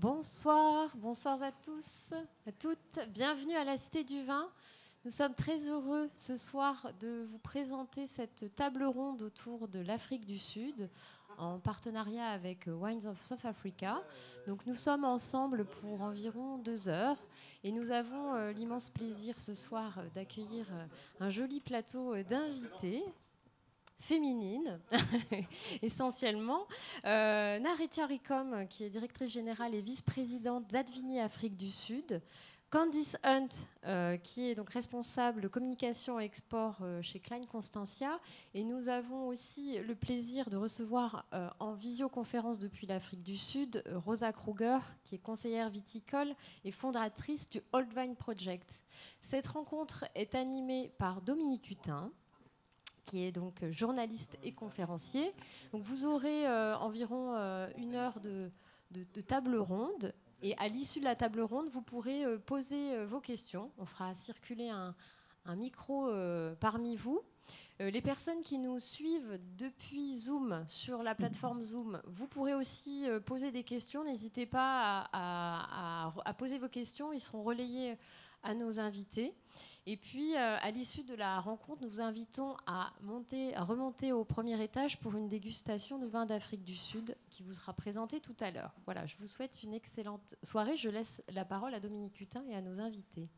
Bonsoir, bonsoir à tous, à toutes. Bienvenue à la Cité du Vin. Nous sommes très heureux ce soir de vous présenter cette table ronde autour de l'Afrique du Sud en partenariat avec Wines of South Africa. Donc nous sommes ensemble pour environ 2 heures et nous avons l'immense plaisir ce soir d'accueillir un joli plateau d'invités féminine, essentiellement. Naritia Ricom, qui est directrice générale et vice-présidente d'Advini Afrique du Sud. Candice Hunt, qui est donc responsable communication et export chez Klein Constantia. Et nous avons aussi le plaisir de recevoir en visioconférence depuis l'Afrique du Sud Rosa Kruger, qui est conseillère viticole et fondatrice du Old Vine Project. Cette rencontre est animée par Dominique Hutin, qui est donc journaliste et conférencier. Donc vous aurez environ 1 heure de table ronde. Et à l'issue de la table ronde, vous pourrez poser vos questions. On fera circuler un micro parmi vous. Les personnes qui nous suivent depuis Zoom, sur la plateforme Zoom, vous pourrez aussi poser des questions. N'hésitez pas à poser vos questions. Ils seront relayés à nos invités. Et puis, à l'issue de la rencontre, nous vous invitons à remonter au premier étage pour une dégustation de vin d'Afrique du Sud qui vous sera présentée tout à l'heure. Voilà, je vous souhaite une excellente soirée. Je laisse la parole à Dominique Hutin et à nos invités.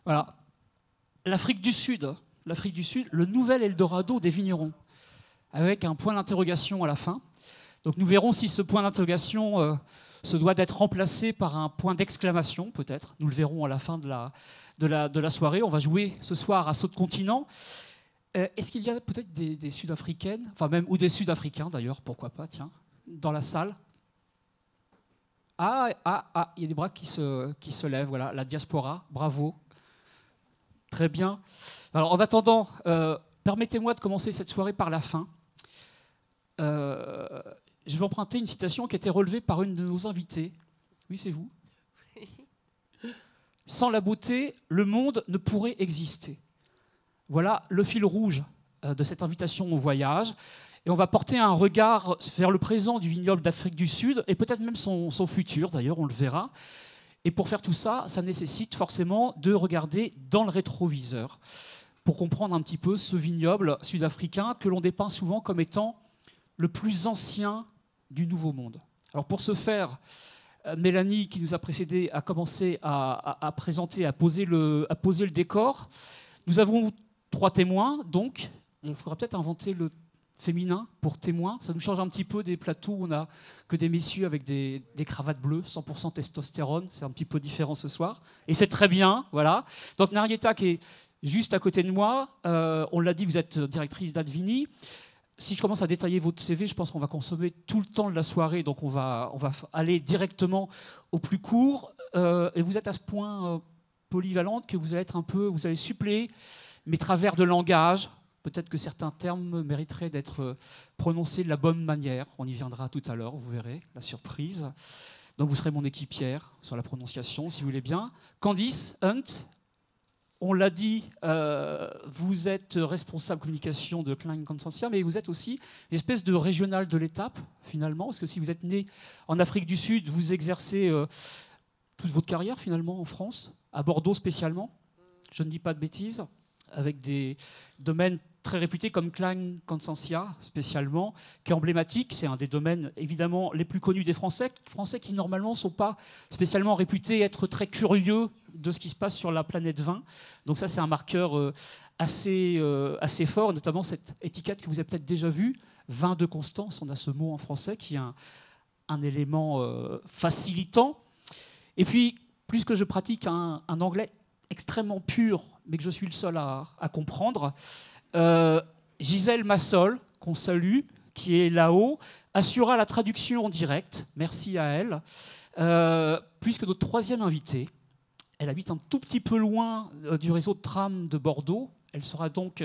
Voilà. L'Afrique du Sud, le nouvel Eldorado des vignerons, avec un point d'interrogation à la fin. Donc nous verrons si ce point d'interrogation se doit d'être remplacé par un point d'exclamation, peut-être. Nous le verrons à la fin de la soirée. On va jouer ce soir à saut de continent. Est-ce qu'il y a peut-être des Sud-Africaines, ou des Sud-Africains d'ailleurs, pourquoi pas, tiens, dans la salle? Il y a des bras qui se lèvent, voilà, la diaspora, bravo. Très bien. Alors, en attendant, permettez-moi de commencer cette soirée par la fin. Je vais emprunter une citation qui a été relevée par une de nos invitées. Oui, c'est vous. Sans la beauté, le monde ne pourrait exister. Voilà le fil rouge de cette invitation au voyage. Et on va porter un regard vers le présent du vignoble d'Afrique du Sud et peut-être même son futur, d'ailleurs, on le verra. Et pour faire tout ça, ça nécessite forcément de regarder dans le rétroviseur pour comprendre un petit peu ce vignoble sud-africain que l'on dépeint souvent comme étant le plus ancien du Nouveau Monde. Alors pour ce faire, Mélanie, qui nous a précédés, a commencé à présenter, à poser le décor. Nous avons 3 témoins, donc il faudra peut-être inventer le féminin pour témoin. Ça nous change un petit peu des plateaux où on n'a que des messieurs avec des cravates bleues, 100% testostérone. C'est un petit peu différent ce soir. Et c'est très bien, voilà. Donc Narieta qui est juste à côté de moi, on l'a dit, vous êtes directrice d'Advini. Si je commence à détailler votre CV, je pense qu'on va consommer tout le temps de la soirée, donc on va aller directement au plus court. Et vous êtes à ce point polyvalente que vous allez suppléer mes travers de langage. Peut-être que certains termes mériteraient d'être prononcés de la bonne manière. On y viendra tout à l'heure, vous verrez, la surprise. Donc vous serez mon équipière sur la prononciation, si vous voulez bien. Candice Hunt, on l'a dit, vous êtes responsable communication de Klein Constantia, mais vous êtes aussi une espèce de régional de l'étape, finalement, parce que si vous êtes né en Afrique du Sud, vous exercez toute votre carrière, finalement, en France, à Bordeaux spécialement. Je ne dis pas de bêtises, avec des domaines très réputés comme Klein Constantia spécialement, qui est emblématique. C'est un des domaines évidemment les plus connus des Français qui normalement ne sont pas spécialement réputés être très curieux de ce qui se passe sur la planète vin. Donc ça, c'est un marqueur assez fort, notamment cette étiquette que vous avez peut-être déjà vue, vin de Constance, on a ce mot en français qui est un élément facilitant. Et puis, plus que je pratique un anglais extrêmement pur, mais que je suis le seul à comprendre, Gisèle Massol, qu'on salue, qui est là-haut, assurera la traduction en direct. Merci à elle. Puisque notre 3e invitée, elle habite un tout petit peu loin du réseau de tram de Bordeaux. Elle sera donc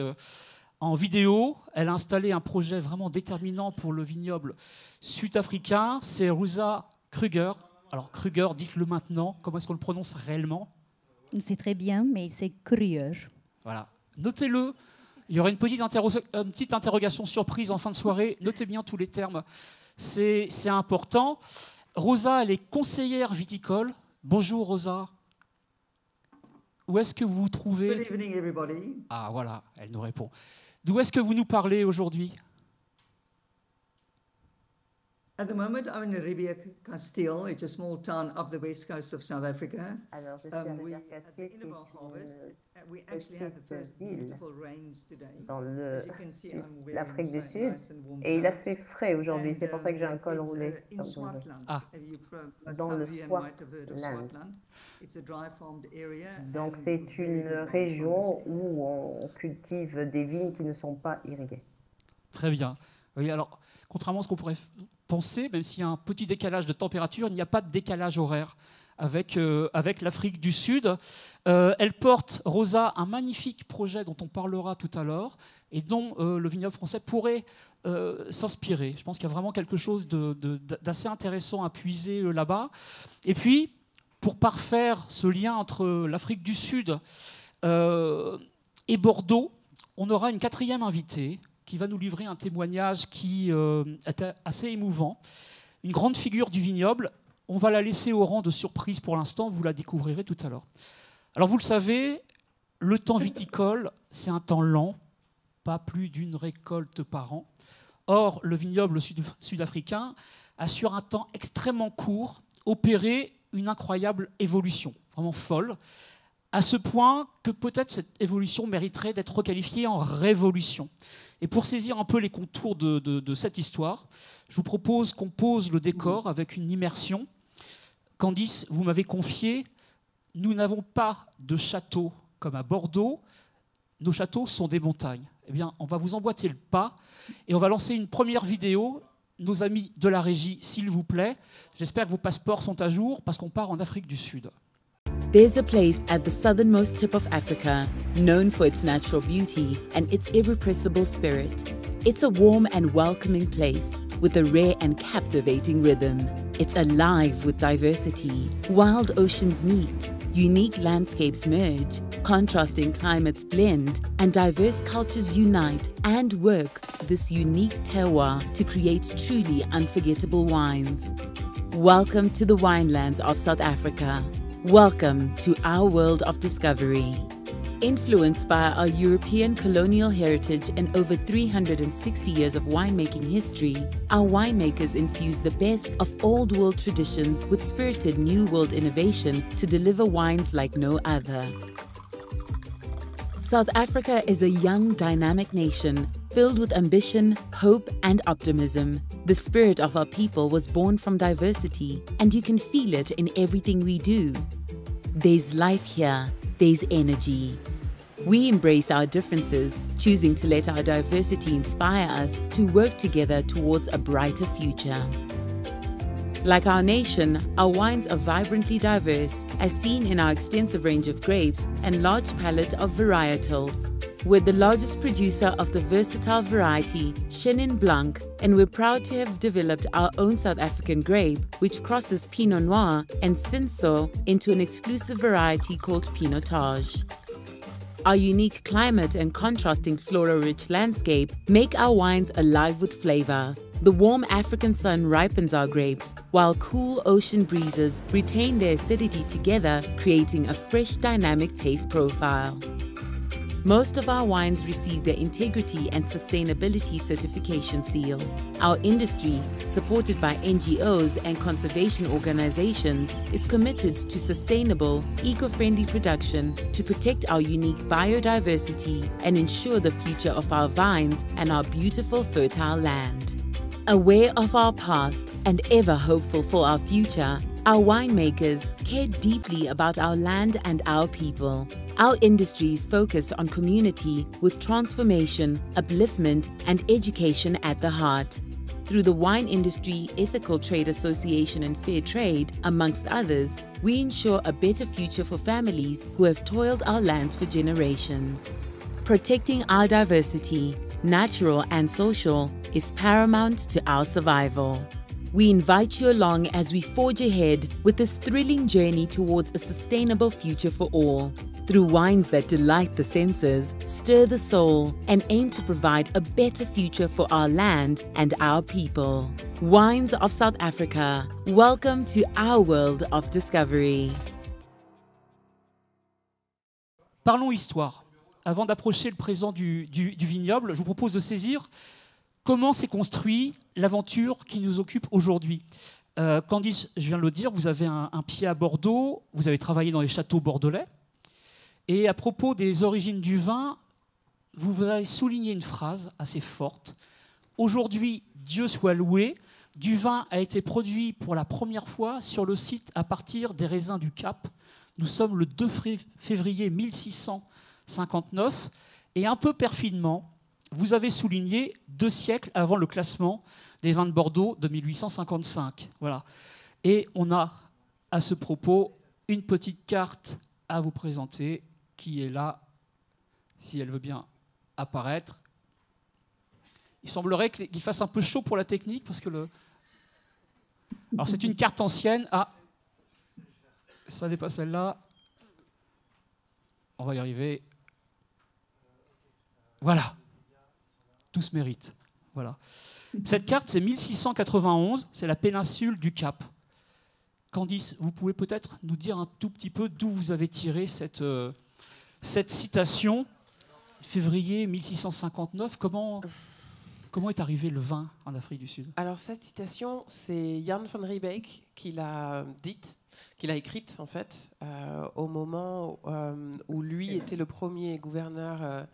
en vidéo. Elle a installé un projet vraiment déterminant pour le vignoble sud-africain. C'est Rosa Kruger. Alors Kruger, dites-le maintenant, comment est-ce qu'on le prononce réellement? C'est très bien, mais c'est Kruger. Voilà, notez-le. Il y aura une petite interrogation surprise en fin de soirée. Notez bien tous les termes, c'est important. Rosa, elle est conseillère viticole. Bonjour Rosa. Où est-ce que vous vous trouvez? Good evening, everybody. Ah voilà, elle nous répond. D'où est-ce que vous nous parlez aujourd'hui? At the moment, I'm in Riebeek Kasteel. It's a small town up the west coast of South Africa. Alors, je suis à At the Riebeek-Kasteel, qui end of our est harvest, une we actually had the petite first ville beautiful rains today. dans As you can see, I'm wearing l'Afrique du some Sud. nice and warm Et il a clothes. fait frais aujourd'hui, c'est pour ça que j'ai un col It's, roulé. in comme vous voulez. Swartland. Ah. Dans le Some of you might have heard of Swartland. Swartland. It's a dry farmed area Donc and c'est very une good wines from région this area. où on cultive des vignes qui ne sont pas irriguées. Très bien. Oui, alors, contrairement à ce qu'on pourrait penser, même s'il y a un petit décalage de température, il n'y a pas de décalage horaire avec l'Afrique du Sud. Elle porte, Rosa, un magnifique projet dont on parlera tout à l'heure et dont le vignoble français pourrait s'inspirer. Je pense qu'il y a vraiment quelque chose d'assez intéressant à puiser là-bas. Et puis, pour parfaire ce lien entre l'Afrique du Sud et Bordeaux, on aura une quatrième invitée qui va nous livrer un témoignage qui est assez émouvant. Une grande figure du vignoble. On va la laisser au rang de surprise pour l'instant, vous la découvrirez tout à l'heure. Alors vous le savez, le temps viticole, c'est un temps lent, pas plus d'une récolte par an. Or, le vignoble sud-africain a sur un temps extrêmement court opéré une incroyable évolution, vraiment folle, à ce point que peut-être cette évolution mériterait d'être requalifiée en révolution. Et pour saisir un peu les contours de cette histoire, je vous propose qu'on pose le décor avec une immersion. Candice, vous m'avez confié, nous n'avons pas de château comme à Bordeaux, nos châteaux sont des montagnes. Eh bien, on va vous emboîter le pas et on va lancer une première vidéo. Nos amis de la régie, s'il vous plaît, j'espère que vos passeports sont à jour parce qu'on part en Afrique du Sud. There's a place at the southernmost tip of Africa, known for its natural beauty and its irrepressible spirit. It's a warm and welcoming place with a rare and captivating rhythm. It's alive with diversity. Wild oceans meet, unique landscapes merge, contrasting climates blend, and diverse cultures unite and work this unique terroir to create truly unforgettable wines. Welcome to the winelands of South Africa. Welcome to our world of discovery. Influenced by our European colonial heritage and over 360 years of winemaking history, our winemakers infuse the best of old world traditions with spirited new world innovation to deliver wines like no other. South Africa is a young, dynamic nation filled with ambition, hope, and optimism. The spirit of our people was born from diversity, and you can feel it in everything we do. There's life here, there's energy. We embrace our differences, choosing to let our diversity inspire us to work together towards a brighter future. Like our nation, our wines are vibrantly diverse, as seen in our extensive range of grapes and large palette of varietals. We're the largest producer of the versatile variety Chenin Blanc, and we're proud to have developed our own South African grape, which crosses Pinot Noir and Cinsault into an exclusive variety called Pinotage. Our unique climate and contrasting flora-rich landscape make our wines alive with flavor. The warm African sun ripens our grapes, while cool ocean breezes retain their acidity together, creating a fresh, dynamic taste profile. Most of our wines receive their Integrity and Sustainability Certification seal. Our industry, supported by NGOs and conservation organizations, is committed to sustainable, eco-friendly production to protect our unique biodiversity and ensure the future of our vines and our beautiful fertile land. Aware of our past and ever hopeful for our future, our winemakers care deeply about our land and our people. Our industry is focused on community with transformation, upliftment, and education at the heart. Through the Wine Industry Ethical Trade Association and Fair Trade, amongst others, we ensure a better future for families who have toiled our lands for generations. Protecting our diversity, natural and social, is paramount to our survival. We invite you along as we forge ahead with this thrilling journey towards a sustainable future for all. Through wines that delight the senses, stir the soul, and aim to provide a better future for our land and our people. Wines of South Africa, welcome to our world of discovery. Parlons histoire. Avant d'approcher le présent du vignoble, je vous propose de saisir comment s'est construite l'aventure qui nous occupe aujourd'hui. Candice, je viens de le dire, vous avez un pied à Bordeaux, vous avez travaillé dans les châteaux bordelais. Et à propos des origines du vin, vous avez souligné une phrase assez forte. Aujourd'hui, Dieu soit loué, du vin a été produit pour la première fois sur le site à partir des raisins du Cap. Nous sommes le 2 février 1659 et un peu perfidement, vous avez souligné 2 siècles avant le classement des vins de Bordeaux de 1855. Voilà. Et on a à ce propos une petite carte à vous présenter qui est là, si elle veut bien apparaître. Il semblerait qu'il fasse un peu chaud pour la technique parce que Alors c'est une carte ancienne. Ah, ça n'est pas celle-là. On va y arriver. Voilà. Tout se mérite. Voilà. Cette carte, c'est 1691, c'est la péninsule du Cap. Candice, vous pouvez peut-être nous dire un tout petit peu d'où vous avez tiré cette citation, février 1659. Comment est arrivé le vin en Afrique du Sud? Alors cette citation, c'est Jan van Riebeeck qui l'a dite, qui l'a écrite en fait, au moment où lui était le premier gouverneur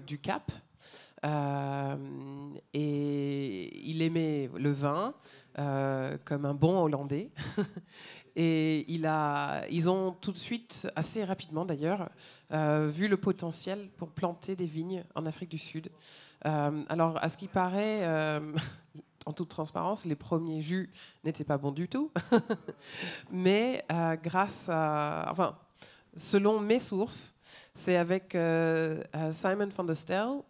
du Cap. Et il aimait le vin comme un bon Hollandais. Et ils ont tout de suite, assez rapidement d'ailleurs, vu le potentiel pour planter des vignes en Afrique du Sud. Alors, à ce qui paraît, en toute transparence, les premiers jus n'étaient pas bons du tout. Mais grâce à... Enfin, selon mes sources, c'est avec Simon van der Stel,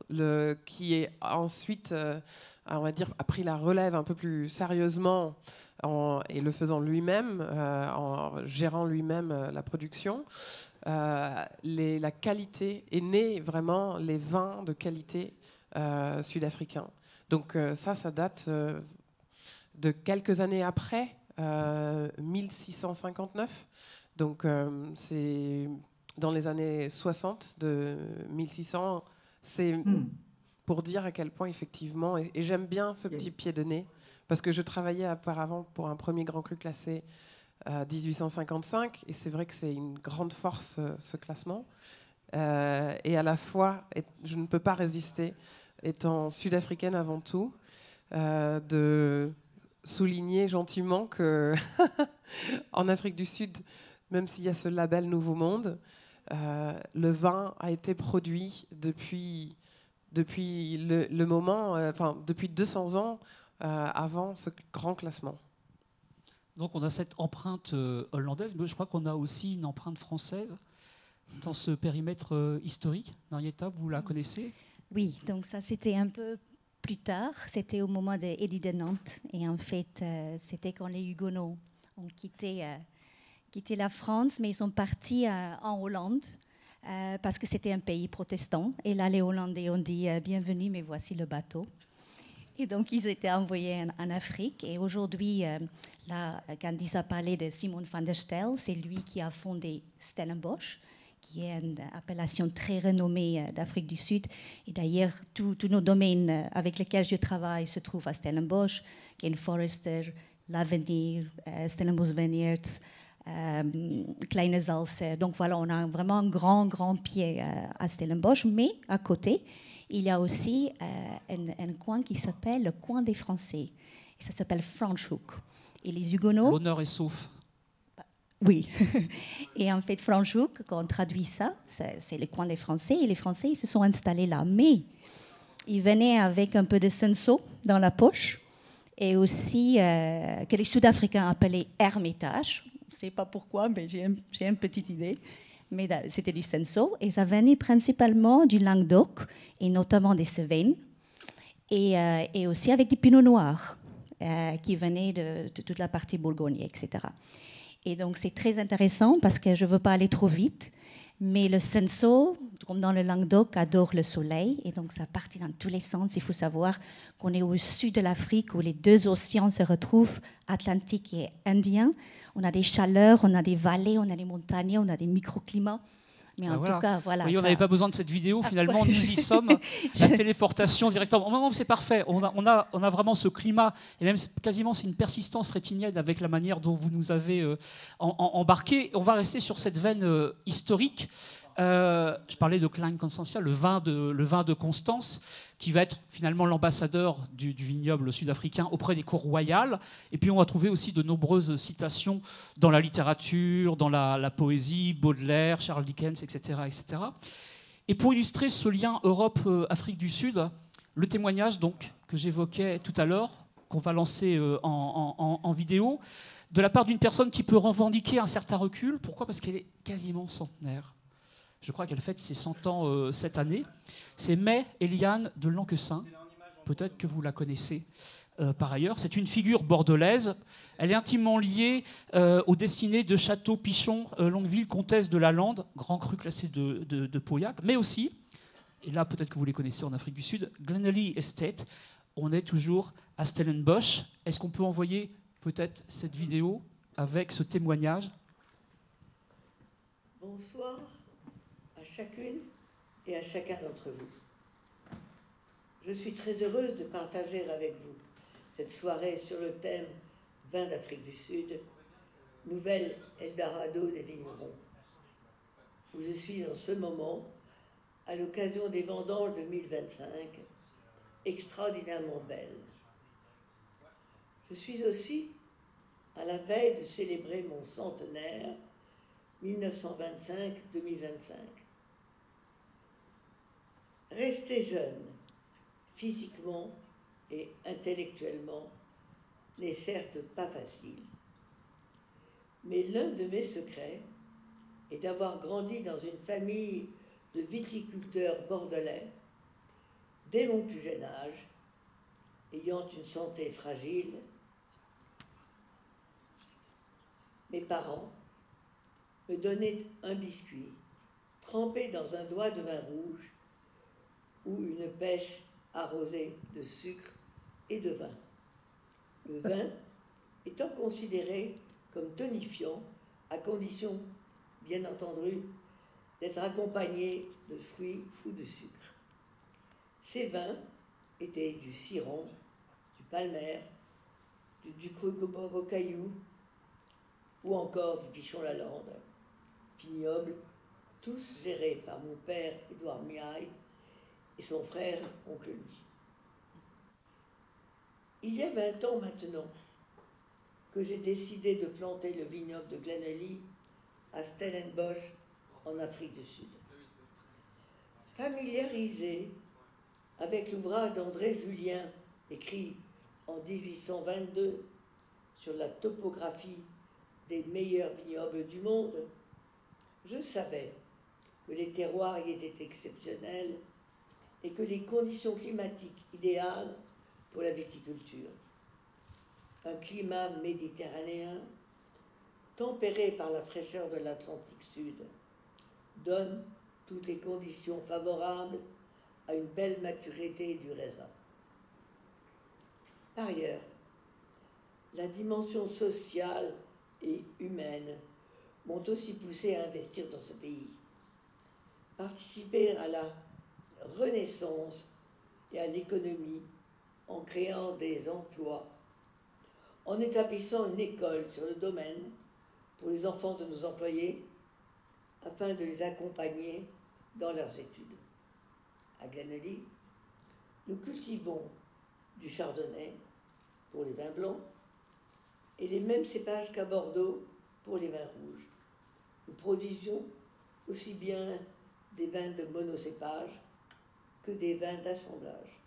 qui est ensuite, on va dire, a pris la relève un peu plus sérieusement et le faisant lui-même, en gérant lui-même la production. La qualité est née vraiment, les vins de qualité sud-africains. Donc ça date de quelques années après, 1659. Donc c'est... Dans les années 60 de 1600, c'est pour dire à quel point, effectivement, et j'aime bien ce petit pied de nez, parce que je travaillais auparavant pour un premier grand cru classé 1855, et c'est vrai que c'est une grande force, ce classement. Et à la fois, je ne peux pas résister, étant sud-africaine avant tout, de souligner gentiment que en Afrique du Sud, même s'il y a ce label Nouveau Monde, le vin a été produit depuis le moment, depuis 200 ans avant ce grand classement. Donc on a cette empreinte hollandaise, mais je crois qu'on a aussi une empreinte française dans ce périmètre historique. Marietta, vous la connaissez? Oui, donc ça c'était un peu plus tard, c'était au moment de l'édit de Nantes. Et en fait, c'était quand les Huguenots ont quitté la France, mais ils sont partis en Hollande parce que c'était un pays protestant. Et là, les Hollandais ont dit « Bienvenue, mais voici le bateau ». Et donc, ils étaient envoyés en Afrique. Et aujourd'hui, là, Candice a parlé de Simon van der Stel. C'est lui qui a fondé Stellenbosch, qui est une appellation très renommée d'Afrique du Sud. Et d'ailleurs, tous nos domaines avec lesquels je travaille se trouvent à Stellenbosch, Ken Forester, l'Avenir, Stellenbosch Vineyards, Kleine Zalse. Donc voilà, on a vraiment un grand pied à Stellenbosch, mais à côté, il y a aussi un coin qui s'appelle le coin des Français. Et ça s'appelle Franschhoek. Et les Huguenots... L'honneur est sauf. Oui. Et en fait, Franschhoek, quand on traduit ça, c'est le coin des Français. Et les Français, ils se sont installés là. Mais ils venaient avec un peu de senso dans la poche et aussi que les Sud-Africains appelaient Hermitage. Je ne sais pas pourquoi, mais j'ai une petite idée. Mais c'était du senso et ça venait principalement du Languedoc et notamment des Cévennes et aussi avec du pinot noir. qui venaient de toute la partie Bourgogne, etc. Et donc, c'est très intéressant parce que je ne veux pas aller trop vite. Mais le Cinsault, comme dans le Languedoc, adore le soleil. Et donc, ça partit dans tous les sens. Il faut savoir qu'on est au sud de l'Afrique où les deux océans se retrouvent, Atlantique et Indien. On a des chaleurs, on a des vallées, on a des montagnes, on a des microclimats. Mais en tout cas, voilà. Oui, on n'avait pas besoin de cette vidéo. Finalement, nous y sommes. La téléportation directement. Non, c'est parfait. On a vraiment ce climat. Et même quasiment, c'est une persistance rétinienne avec la manière dont vous nous avez embarqué. On va rester sur cette veine historique. Je parlais de Klein Constantia, le vin de Constance, qui va être finalement l'ambassadeur du vignoble sud-africain auprès des cours royales. Et puis on va trouver aussi de nombreuses citations dans la littérature, dans la poésie, Baudelaire, Charles Dickens, etc., etc. Et pour illustrer ce lien Europe-Afrique du Sud, le témoignage donc que j'évoquais tout à l'heure, qu'on va lancer en vidéo, de la part d'une personne qui peut revendiquer un certain recul. Pourquoi ? Parce qu'elle est quasiment centenaire. Je crois qu'elle fête ses 100 ans cette année. C'est May Eliane de Lanquessin. Peut-être que vous la connaissez par ailleurs. C'est une figure bordelaise. Elle est intimement liée aux destinées de Château Pichon, Longueville, comtesse de la Lande, grand cru classé de Pauillac, mais aussi, et là peut-être que vous les connaissez en Afrique du Sud, Glenelly Estate. On est toujours à Stellenbosch. Est-ce qu'on peut envoyer peut-être cette vidéo avec ce témoignage ? Bonsoir à chacune et à chacun d'entre vous. Je suis très heureuse de partager avec vous cette soirée sur le thème Vin d'Afrique du Sud, nouvel Eldorado des vignerons, où je suis en ce moment à l'occasion des vendanges 2025, extraordinairement belles. Je suis aussi à la veille de célébrer mon centenaire 1925-2025. Rester jeune, physiquement et intellectuellement, n'est certes pas facile. Mais l'un de mes secrets est d'avoir grandi dans une famille de viticulteurs bordelais dès mon plus jeune âge, ayant une santé fragile. Mes parents me donnaient un biscuit trempé dans un doigt de vin rouge ou une pêche arrosée de sucre et de vin. Le vin étant considéré comme tonifiant, à condition, bien entendu, d'être accompagné de fruits ou de sucre. Ces vins étaient du Ciron, du Palmer, du Cru-Caillou ou encore du Pichon-la-Lande, vignobles, tous gérés par mon père Édouard Miaille et son frère oncle Louis. Il y a 20 ans maintenant que j'ai décidé de planter le vignoble de Glenelly à Stellenbosch en Afrique du Sud. Familiarisé avec l'ouvrage d'André Julien écrit en 1822 sur la topographie des meilleurs vignobles du monde, je savais que les terroirs y étaient exceptionnels et que les conditions climatiques idéales pour la viticulture. Un climat méditerranéen, tempéré par la fraîcheur de l'Atlantique Sud, donne toutes les conditions favorables à une belle maturité du raisin. Par ailleurs, la dimension sociale et humaine m'ont aussi poussé à investir dans ce pays, participer à la renaissance et à l'économie en créant des emplois, en établissant une école sur le domaine pour les enfants de nos employés, afin de les accompagner dans leurs études. À Glenelly, nous cultivons du chardonnay pour les vins blancs et les mêmes cépages qu'à Bordeaux pour les vins rouges. Nous produisions aussi bien des vins de monocépage que des vins d'assemblage.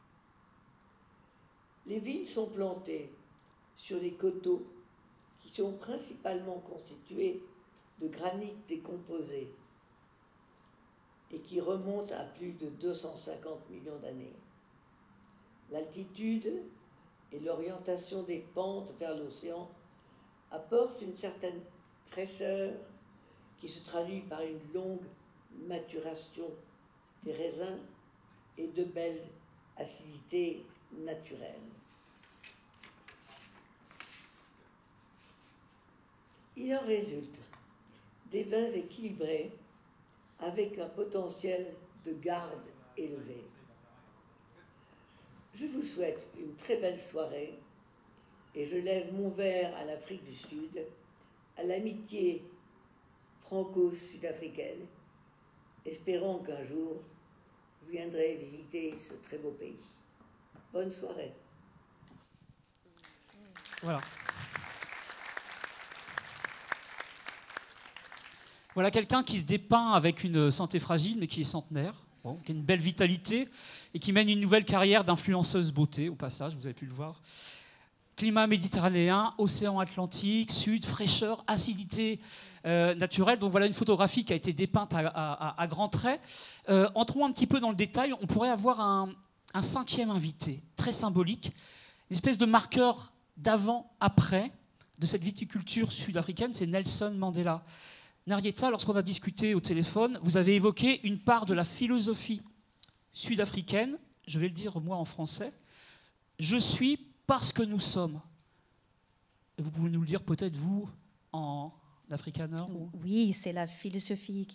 Les vignes sont plantées sur des coteaux qui sont principalement constitués de granit décomposé et qui remontent à plus de 250 millions d'années. L'altitude et l'orientation des pentes vers l'océan apportent une certaine fraîcheur qui se traduit par une longue maturation des raisins et de belles acidités naturelles. Il en résulte des vins équilibrés avec un potentiel de garde élevé. Je vous souhaite une très belle soirée et je lève mon verre à l'Afrique du Sud, à l'amitié franco-sud-africaine, espérant qu'un jour vous viendrez visiter ce très beau pays. Bonne soirée. Voilà. Voilà quelqu'un qui se dépeint avec une santé fragile, mais qui est centenaire, bon, qui a une belle vitalité et qui mène une nouvelle carrière d'influenceuse beauté, au passage, vous avez pu le voir. Climat méditerranéen, océan Atlantique, sud, fraîcheur, acidité naturelle. Donc voilà une photographie qui a été dépeinte à grands traits. Entrons un petit peu dans le détail. On pourrait avoir un 5e invité, très symbolique, une espèce de marqueur d'avant-après de cette viticulture sud-africaine, c'est Nelson Mandela. Narieta, lorsqu'on a discuté au téléphone, vous avez évoqué une part de la philosophie sud-africaine, je vais le dire moi en français, je suis parce que nous sommes. Et vous pouvez nous le dire peut-être vous en afrikaner ou... Oui, c'est la philosophie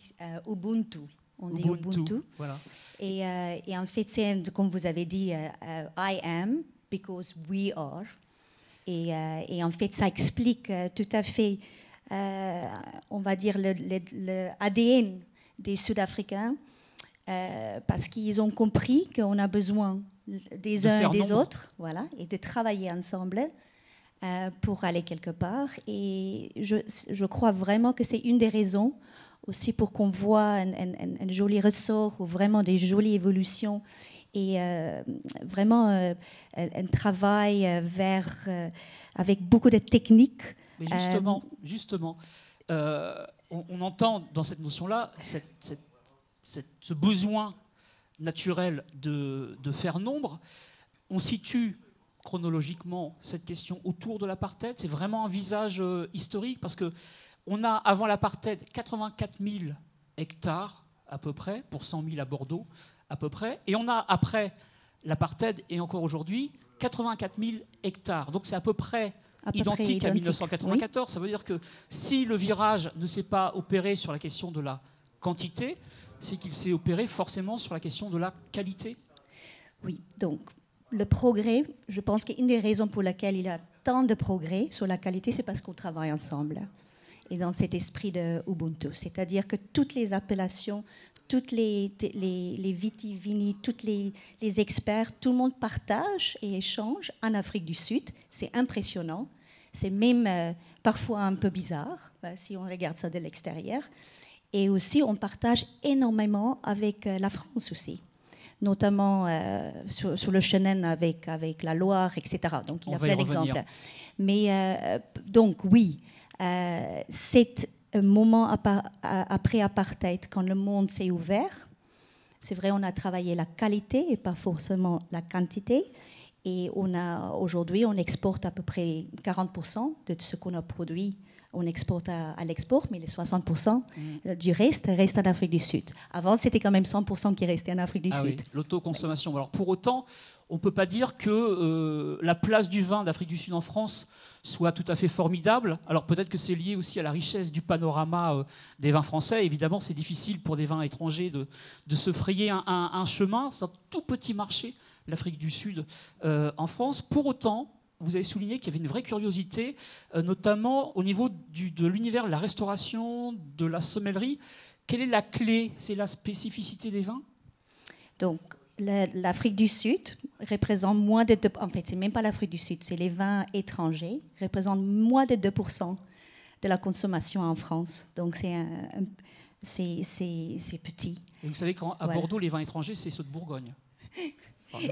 Ubuntu. On dit Ubuntu. Voilà. Et en fait, c'est comme vous avez dit, I am because we are. Et en fait, ça explique tout à fait, on va dire, le ADN des Sud-Africains, parce qu'ils ont compris qu'on a besoin des uns et des autres, voilà, et de travailler ensemble pour aller quelque part. Et je crois vraiment que c'est une des raisons aussi pour qu'on voit un joli ressort ou vraiment des jolies évolutions et vraiment un travail avec beaucoup de techniques. Mais justement, on entend dans cette notion-là ce besoin naturel de faire nombre. On situe chronologiquement cette question autour de l'apartheid. C'est vraiment un visage historique parce qu'on a, avant l'apartheid, 84 000 hectares à peu près, pour 100 000 à Bordeaux à peu près. Et on a, après l'apartheid et encore aujourd'hui, 84 000 hectares. Donc c'est à peu près identique à 1994. Oui. Ça veut dire que si le virage ne s'est pas opéré sur la question de la quantité, c'est qu'il s'est opéré forcément sur la question de la qualité. Oui, donc le progrès, je pense qu'une des raisons pour lesquelles il y a tant de progrès sur la qualité, c'est parce qu'on travaille ensemble. Et dans cet esprit de Ubuntu, c'est-à-dire que toutes les appellations, toutes les vitivini, tous les experts, tout le monde partage et échange en Afrique du Sud. C'est impressionnant. C'est même parfois un peu bizarre si on regarde ça de l'extérieur. Et aussi, on partage énormément avec la France aussi, notamment sur le Chenin avec la Loire, etc. Donc, il y a plein d'exemples. Mais donc, oui, c'est un moment après apartheid, quand le monde s'est ouvert. C'est vrai, on a travaillé la qualité et pas forcément la quantité. Et aujourd'hui, on exporte à peu près 40% de ce qu'on a produit. On exporte à l'export, mais les 60% du reste en Afrique du Sud. Avant, c'était quand même 100% qui restait en Afrique du Sud. Oui, l'autoconsommation. Alors, pour autant, on ne peut pas dire que la place du vin d'Afrique du Sud en France soit tout à fait formidable. Alors, peut-être que c'est lié aussi à la richesse du panorama des vins français. Évidemment, c'est difficile pour des vins étrangers de se frayer un chemin. C'est un tout petit marché, l'Afrique du Sud, en France. Pour autant, vous avez souligné qu'il y avait une vraie curiosité, notamment au niveau de l'univers de la restauration, de la sommellerie. Quelle est la clé? C'est la spécificité des vins? Donc, l'Afrique du Sud représente moins de 2%. En fait, c'est même pas l'Afrique du Sud, c'est les vins étrangers représentent moins de 2% de la consommation en France. Donc, c'est petit. Et vous savez qu'à Bordeaux, les vins étrangers, c'est ceux de Bourgogne.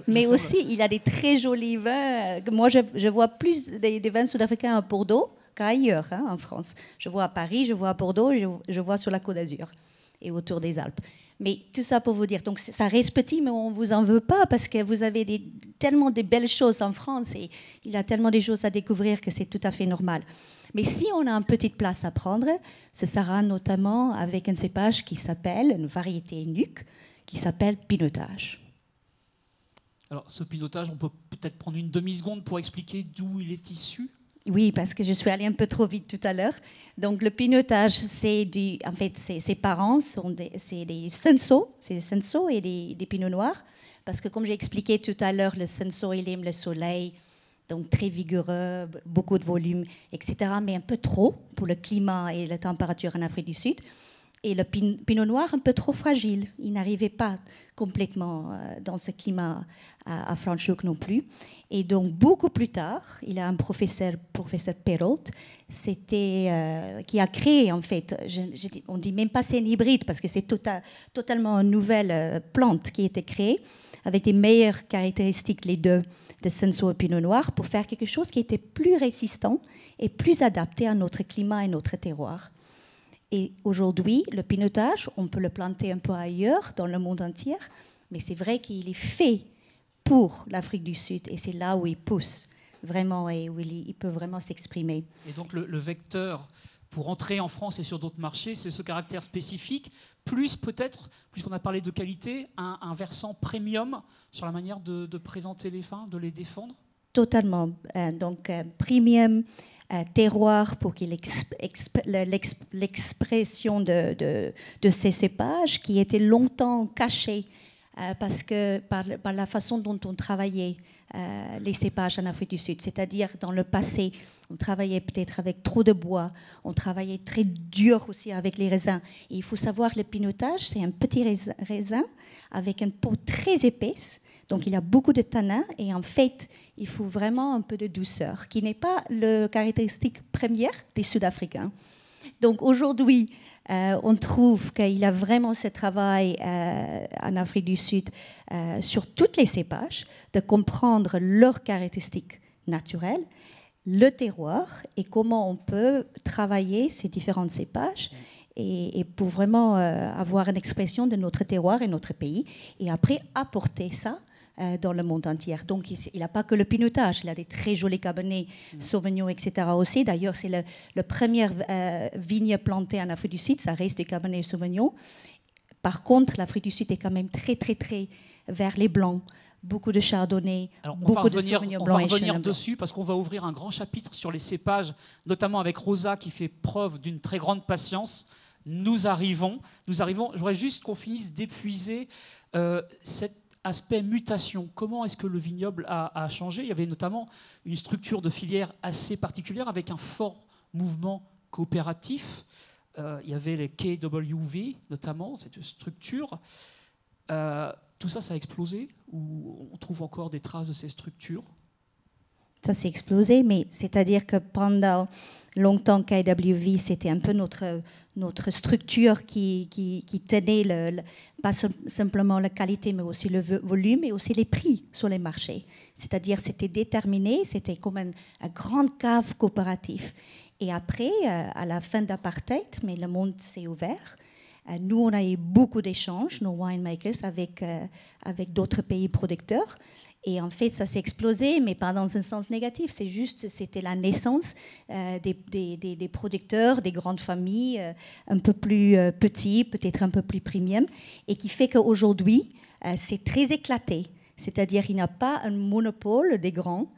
Mais aussi, il a des très jolis vins. Moi, je vois plus des vins sud-africains à Bordeaux qu'ailleurs, en France. Je vois à Paris, je vois à Bordeaux, je vois sur la Côte d'Azur et autour des Alpes. Mais tout ça pour vous dire, donc ça reste petit, mais on ne vous en veut pas parce que vous avez tellement de belles choses en France et il y a tellement de choses à découvrir que c'est tout à fait normal. Mais si on a une petite place à prendre, ce sera notamment avec un cépage qui s'appelle, une variété nuque, qui s'appelle pinotage. Alors, ce pinotage, on peut peut-être prendre une demi-seconde pour expliquer d'où il est issu. Oui, parce que je suis allée un peu trop vite tout à l'heure. Donc, le pinotage, en fait, ses parents c'est des Cinsault, c'est des Cinsault et des Pinots noirs. Parce que, comme j'ai expliqué tout à l'heure, le Cinsault, il aime le soleil, donc très vigoureux, beaucoup de volume, etc. Mais un peu trop pour le climat et la température en Afrique du Sud. Et le pinot noir un peu trop fragile. Il n'arrivait pas complètement dans ce climat à Franschhoek non plus. Et donc, beaucoup plus tard, il y a un professeur Perrault, qui a créé, en fait, on ne dit même pas c'est un hybride, parce que c'est totalement une nouvelle plante qui a été créée, avec les meilleures caractéristiques, les deux, de Cinsault et Pinot Noir, pour faire quelque chose qui était plus résistant et plus adapté à notre climat et notre terroir. Et aujourd'hui, le pinotage, on peut le planter un peu ailleurs, dans le monde entier, mais c'est vrai qu'il est fait pour l'Afrique du Sud, et c'est là où il pousse vraiment et où il peut vraiment s'exprimer. Et donc le vecteur pour entrer en France et sur d'autres marchés, c'est ce caractère spécifique, plus peut-être, puisqu'on a parlé de qualité, un versant premium sur la manière de présenter les vins, de les défendre. Totalement. Donc, premium, terroir pour qu'il l'expression de ces cépages qui étaient longtemps cachés parce que par la façon dont on travaillait les cépages en Afrique du Sud. C'est-à-dire, dans le passé, on travaillait peut-être avec trop de bois, on travaillait très dur aussi avec les raisins. Et il faut savoir, le pinotage, c'est un petit raisin avec une peau très épaisse. Donc, il y a beaucoup de tanins et en fait, il faut vraiment un peu de douceur, qui n'est pas la caractéristique première des Sud-Africains. Donc, aujourd'hui, on trouve qu'il y a vraiment ce travail en Afrique du Sud sur toutes les cépages, de comprendre leurs caractéristiques naturelles, le terroir et comment on peut travailler ces différents cépages et pour vraiment avoir une expression de notre terroir et notre pays et après apporter ça dans le monde entier. Donc, il n'a pas que le pinotage, il a des très jolis cabernets, sauvignons, etc. aussi. D'ailleurs, c'est la première vigne plantée en Afrique du Sud, ça reste des cabernets sauvignons. Par contre, l'Afrique du Sud est quand même très, très, très vers les blancs. Beaucoup de chardonnay, beaucoup de sauvignon blanc. On va revenir dessus parce qu'on va ouvrir un grand chapitre sur les cépages, notamment avec Rosa qui fait preuve d'une très grande patience. Nous arrivons. Je voudrais juste qu'on finisse d'épuiser cet aspect mutation. Comment est-ce que le vignoble a changé ? Il y avait notamment une structure de filière assez particulière avec un fort mouvement coopératif. Il y avait les KWV notamment, cette structure. Tout ça, ça a explosé ou on trouve encore des traces de ces structures ? Ça s'est explosé, mais c'est-à-dire que pendant longtemps, KWV, c'était un peu notre structure qui tenait pas simplement la qualité, mais aussi le volume et aussi les prix sur les marchés. C'est-à-dire c'était déterminé, c'était comme une grande cave coopérative. Et après, à la fin d'apartheid, mais le monde s'est ouvert. Nous, on a eu beaucoup d'échanges, nos winemakers, avec d'autres pays producteurs. Et en fait, ça s'est explosé, mais pas dans un sens négatif. C'était la naissance des producteurs, des grandes familles, un peu plus petits, peut-être un peu plus premium, et qui fait qu'aujourd'hui, c'est très éclaté. C'est-à-dire qu'il n'y a pas un monopole des grands.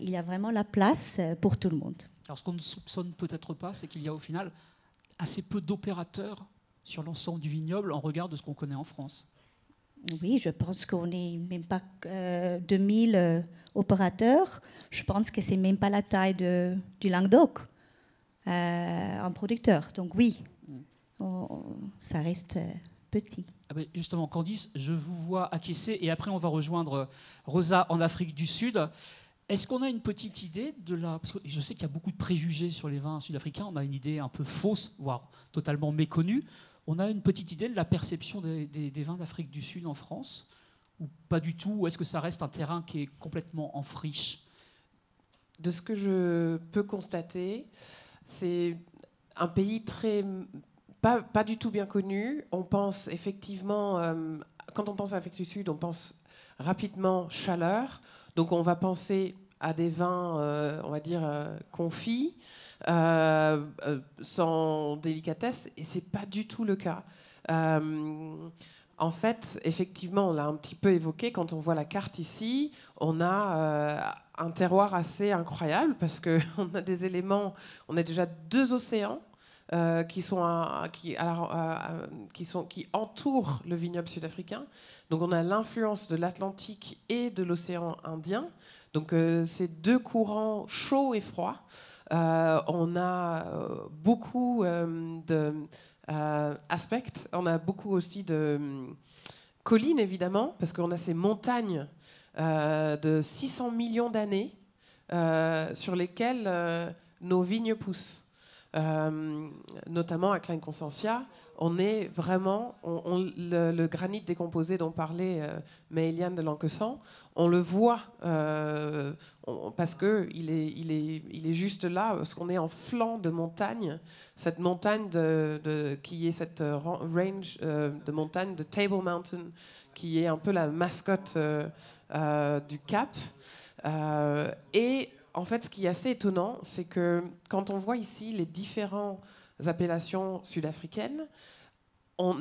Il y a vraiment la place pour tout le monde. Alors, ce qu'on ne soupçonne peut-être pas, c'est qu'il y a au final assez peu d'opérateurs sur l'ensemble du vignoble en regard de ce qu'on connaît en France. Oui, je pense qu'on n'est même pas 2000 opérateurs. Je pense que c'est même pas la taille du Languedoc en producteur. Donc oui, ça reste petit. Ah ben justement, Candice, je vous vois acquiescer et après on va rejoindre Rosa en Afrique du Sud. Est-ce qu'on a une petite idée de la... Parce que je sais qu'il y a beaucoup de préjugés sur les vins sud-africains. On a une idée un peu fausse, voire totalement méconnue. On a une petite idée de la perception des vins d'Afrique du Sud en France ? Ou pas du tout ? Ou est-ce que ça reste un terrain qui est complètement en friche ? De ce que je peux constater, c'est un pays pas du tout bien connu. On pense effectivement, quand on pense à l'Afrique du Sud, on pense rapidement chaleur. Donc on va penser à des vins, on va dire, confits, sans délicatesse, et c'est pas du tout le cas. En fait, effectivement, on l'a un petit peu évoqué, quand on voit la carte ici, on a un terroir assez incroyable, parce qu'on a des éléments, on a déjà 2 océans, qui entourent le vignoble sud-africain. Donc on a l'influence de l'Atlantique et de l'océan Indien. Donc ces 2 courants chauds et froids. On a beaucoup d'aspects. On a beaucoup aussi de collines, évidemment, parce qu'on a ces montagnes de 600 millions d'années sur lesquelles nos vignes poussent. Notamment à Klein Constantia, on est vraiment le granit décomposé dont parlait Maëliane de Lanquesant, on le voit parce que il est juste là, parce qu'on est en flanc de montagne, cette montagne qui est cette range de montagne de Table Mountain, qui est un peu la mascotte du Cap, et en fait, ce qui est assez étonnant, c'est que quand on voit ici les différentes appellations sud-africaines, on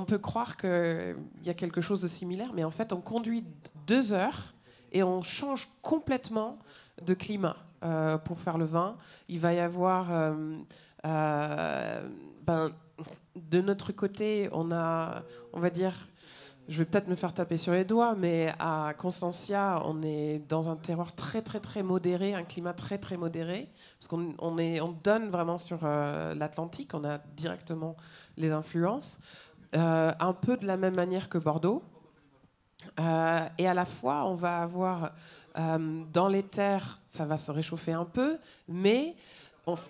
peut croire qu'il y a quelque chose de similaire, mais en fait, on conduit 2 heures et on change complètement de climat pour faire le vin. Il va y avoir, de notre côté, on va dire, je vais peut-être me faire taper sur les doigts, mais à Constantia, on est dans un terroir très, très, très modéré, un climat très, très modéré, parce qu'on donne vraiment sur l'Atlantique, on a directement les influences, un peu de la même manière que Bordeaux. Et à la fois, on va avoir, dans les terres, ça va se réchauffer un peu, mais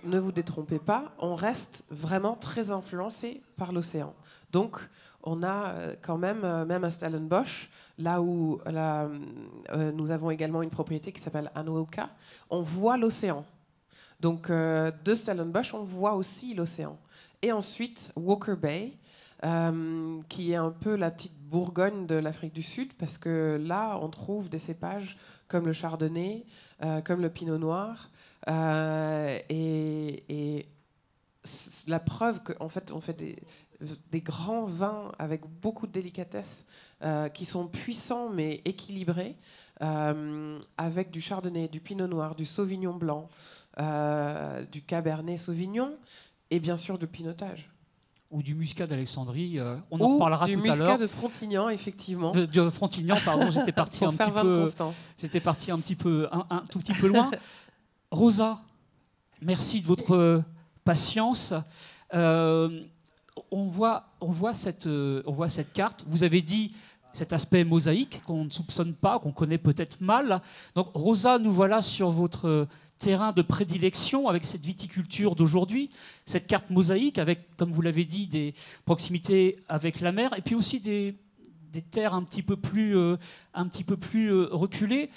ne vous détrompez pas, on reste vraiment très influencé par l'océan. Donc, on a quand même à Stellenbosch, là où nous avons également une propriété qui s'appelle Anwilka, on voit l'océan. Donc de Stellenbosch, on voit aussi l'océan. Et ensuite, Walker Bay, qui est un peu la petite Bourgogne de l'Afrique du Sud, parce que là, on trouve des cépages comme le chardonnay, comme le pinot noir, et la preuve qu'en fait, on fait des grands vins avec beaucoup de délicatesse, qui sont puissants mais équilibrés, avec du chardonnay, du pinot noir, du sauvignon blanc, du cabernet sauvignon et bien sûr du pinotage. Ou du muscat d'Alexandrie, on en reparlera tout à l'heure. Du muscat de Frontignan, effectivement. De Frontignan, pardon, j'étais parti un petit peu, un tout petit peu loin. Rosa, merci de votre patience. On voit cette carte. Vous avez dit cet aspect mosaïque qu'on ne soupçonne pas, qu'on connaît peut-être mal. Donc, Rosa, nous voilà sur votre terrain de prédilection avec cette viticulture d'aujourd'hui, cette carte mosaïque avec, comme vous l'avez dit, des proximités avec la mer et puis aussi des terres un petit peu plus reculées.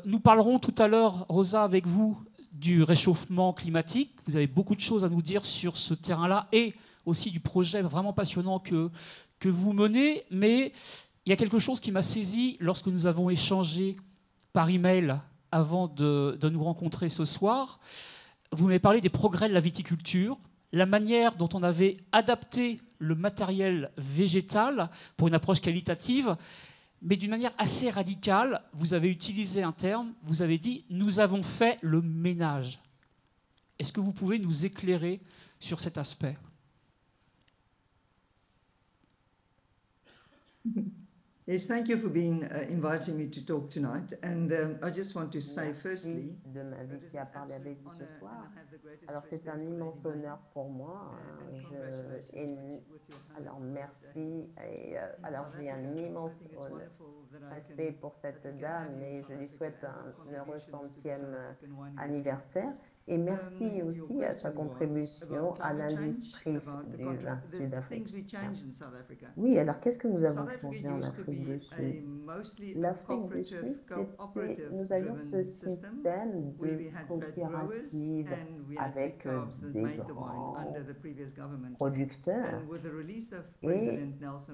Nous parlerons tout à l'heure, Rosa, avec vous, du réchauffement climatique. Vous avez beaucoup de choses à nous dire sur ce terrain-là et aussi du projet vraiment passionnant que vous menez. Mais il y a quelque chose qui m'a saisi lorsque nous avons échangé par email avant de nous rencontrer ce soir. Vous m'avez parlé des progrès de la viticulture, la manière dont on avait adapté le matériel végétal pour une approche qualitative, mais d'une manière assez radicale. Vous avez utilisé un terme, vous avez dit « nous avons fait le ménage ». Est-ce que vous pouvez nous éclairer sur cet aspect ? Yes, thank you for inviting me to talk tonight. And I just want to say firstly, de m'inviter à parler avec vous ce soir. Alors c'est un immense honneur pour moi. Alors merci. Alors j'ai un immense respect pour cette dame et je lui souhaite un heureux 100e anniversaire. Et merci aussi à sa contribution à l'industrie du vin sud-africain. Oui, alors qu'est-ce que nous avons changé en Afrique du Sud? L'Afrique du Sud, nous avions ce système de coopérative avec des grands producteurs. Et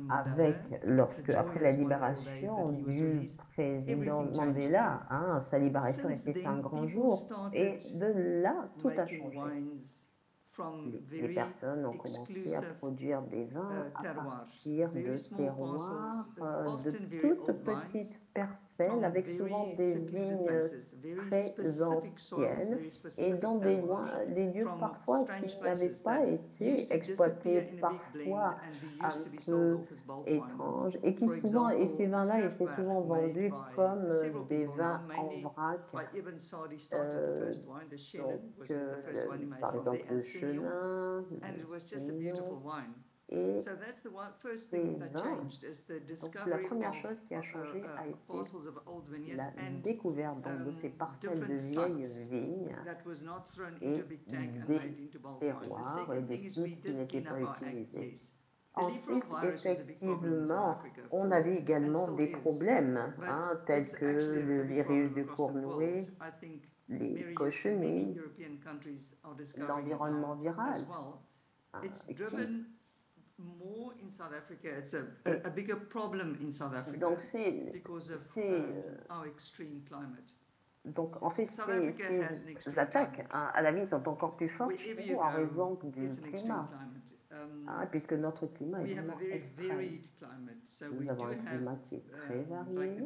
après la libération du président Mandela, sa libération était un grand jour. Et de là, tout a changé. Les personnes ont commencé à produire des vins à partir de terroirs, de toutes petites parcelles, avec souvent des vignes très anciennes et dans des lieux parfois qui n'avaient pas été exploités, parfois un peu étranges, et ces vins-là étaient souvent vendus comme des vins en vrac. Par exemple, le Chenin, le Semillon et ces vins. Donc, la première chose qui a changé a été la découverte de ces parcelles de vieilles vignes et des terroirs et des sites qui n'étaient pas utilisés. Ensuite, effectivement, on avait également des problèmes, tels que le virus du cournouet, les cochenilles, l'environnement viral. Donc, en fait, ces attaques à la vie sont encore plus fortes en raison du climat, puisque notre climat est vraiment extrême. Nous avons un climat qui est très varié,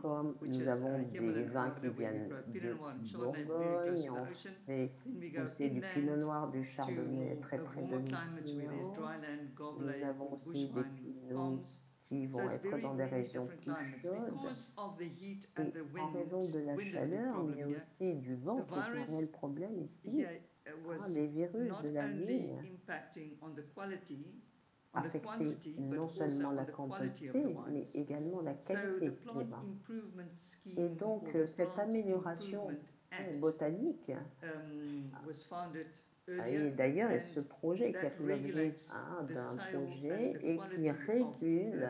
comme nous avons des vins qui viennent de Bourgogne, on fait pousser du pinot noir, du chardonnay très près de Lusignan. Nous avons aussi des pinots qui vont être dans des régions plus chaudes. Et en raison de la chaleur, mais aussi du vent, qui est un réel problème ici, les virus de la vigne affectaient non seulement la quantité, mais également la qualité des vins. Et donc, cette amélioration botanique, et d'ailleurs, ce projet qui a fait l'objet d'un projet et qui régule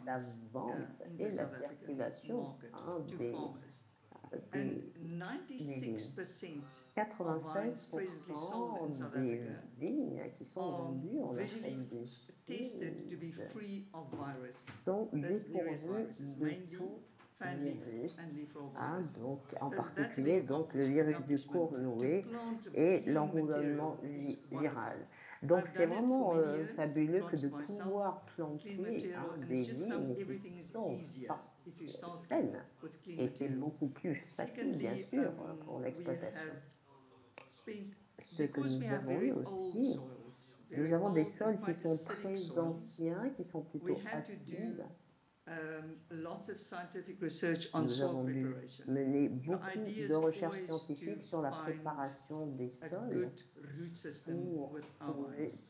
la vente et la circulation des vignes. 96% des vignes qui sont vendues en Afrique du Sud sont dépourvues de tout virus, donc en particulier le virus du cournouet et l'enroulement viral. Donc c'est vraiment fabuleux que de pouvoir planter des vignes qui sont saines, et c'est beaucoup plus facile bien sûr pour l'exploitation. Ce que nous avons eu aussi, nous avons des sols qui sont très anciens, qui sont plutôt acides. Nous avons dû mener beaucoup de recherches scientifiques sur la préparation des sols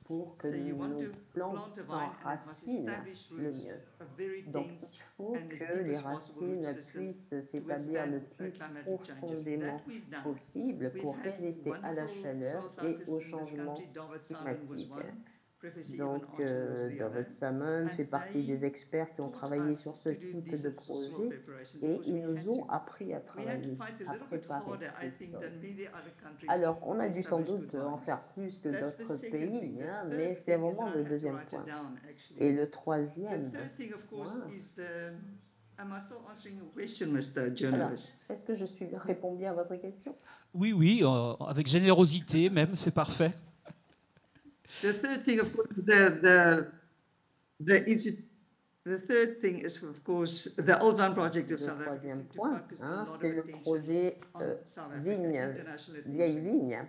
pour que nos plantes s'enracinent le mieux. Donc, il faut que les racines puissent s'établir le plus profondément possible pour résister à la chaleur et au changement climatique. Donc, David Salmon fait partie des experts qui ont travaillé sur ce type de projet et ils nous ont appris à travailler, à préparer ces sols. Alors, on a dû sans doute en faire plus que d'autres pays, mais c'est vraiment le deuxième point. Et le troisième point... Alors, est-ce que je réponds bien à votre question? Oui, avec générosité même, c'est parfait. The third thing, of course, the third thing is, of course, the Old Vine Project of South Africa. Le troisième point, c'est le projet Vieille Vigne.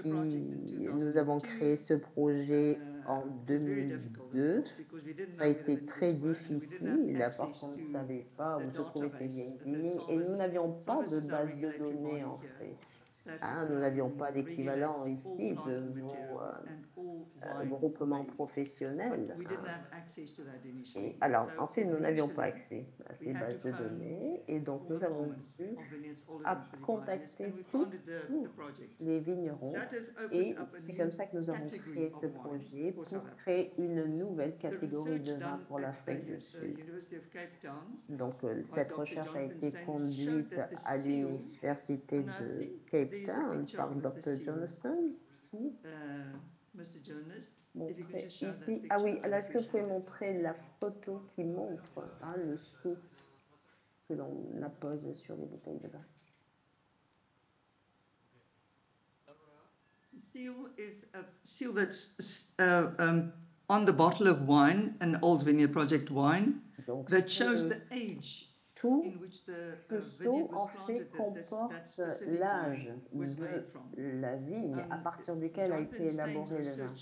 Nous avons créé ce projet en 2002. Ça a été très difficile parce qu'on ne savait pas où se trouvaient ces vieilles vignes et nous n'avions pas de base de données en fait. Nous n'avions pas d'équivalent ici de nos groupements professionnels. Et alors, en fait, nous n'avions pas accès à ces bases de données et donc nous avons dû contacter tous les vignerons et c'est comme ça que nous avons créé ce projet pour créer une nouvelle catégorie de vin pour l'Afrique du Sud. Donc, cette recherche a été conduite à l'université de Cape Town par Dr. Jonathan. Montrer ici. Ah oui, alors est-ce que vous pouvez montrer la photo qui montre le sceau que l'on appose sur les bouteilles de vin? Seal is a seal that's on the bottle of wine, an Old Vineyard Project wine, donc, that shows the age. Tout ce sceau, en fait, comporte l'âge de la vigne à partir duquel a été élaboré le vin.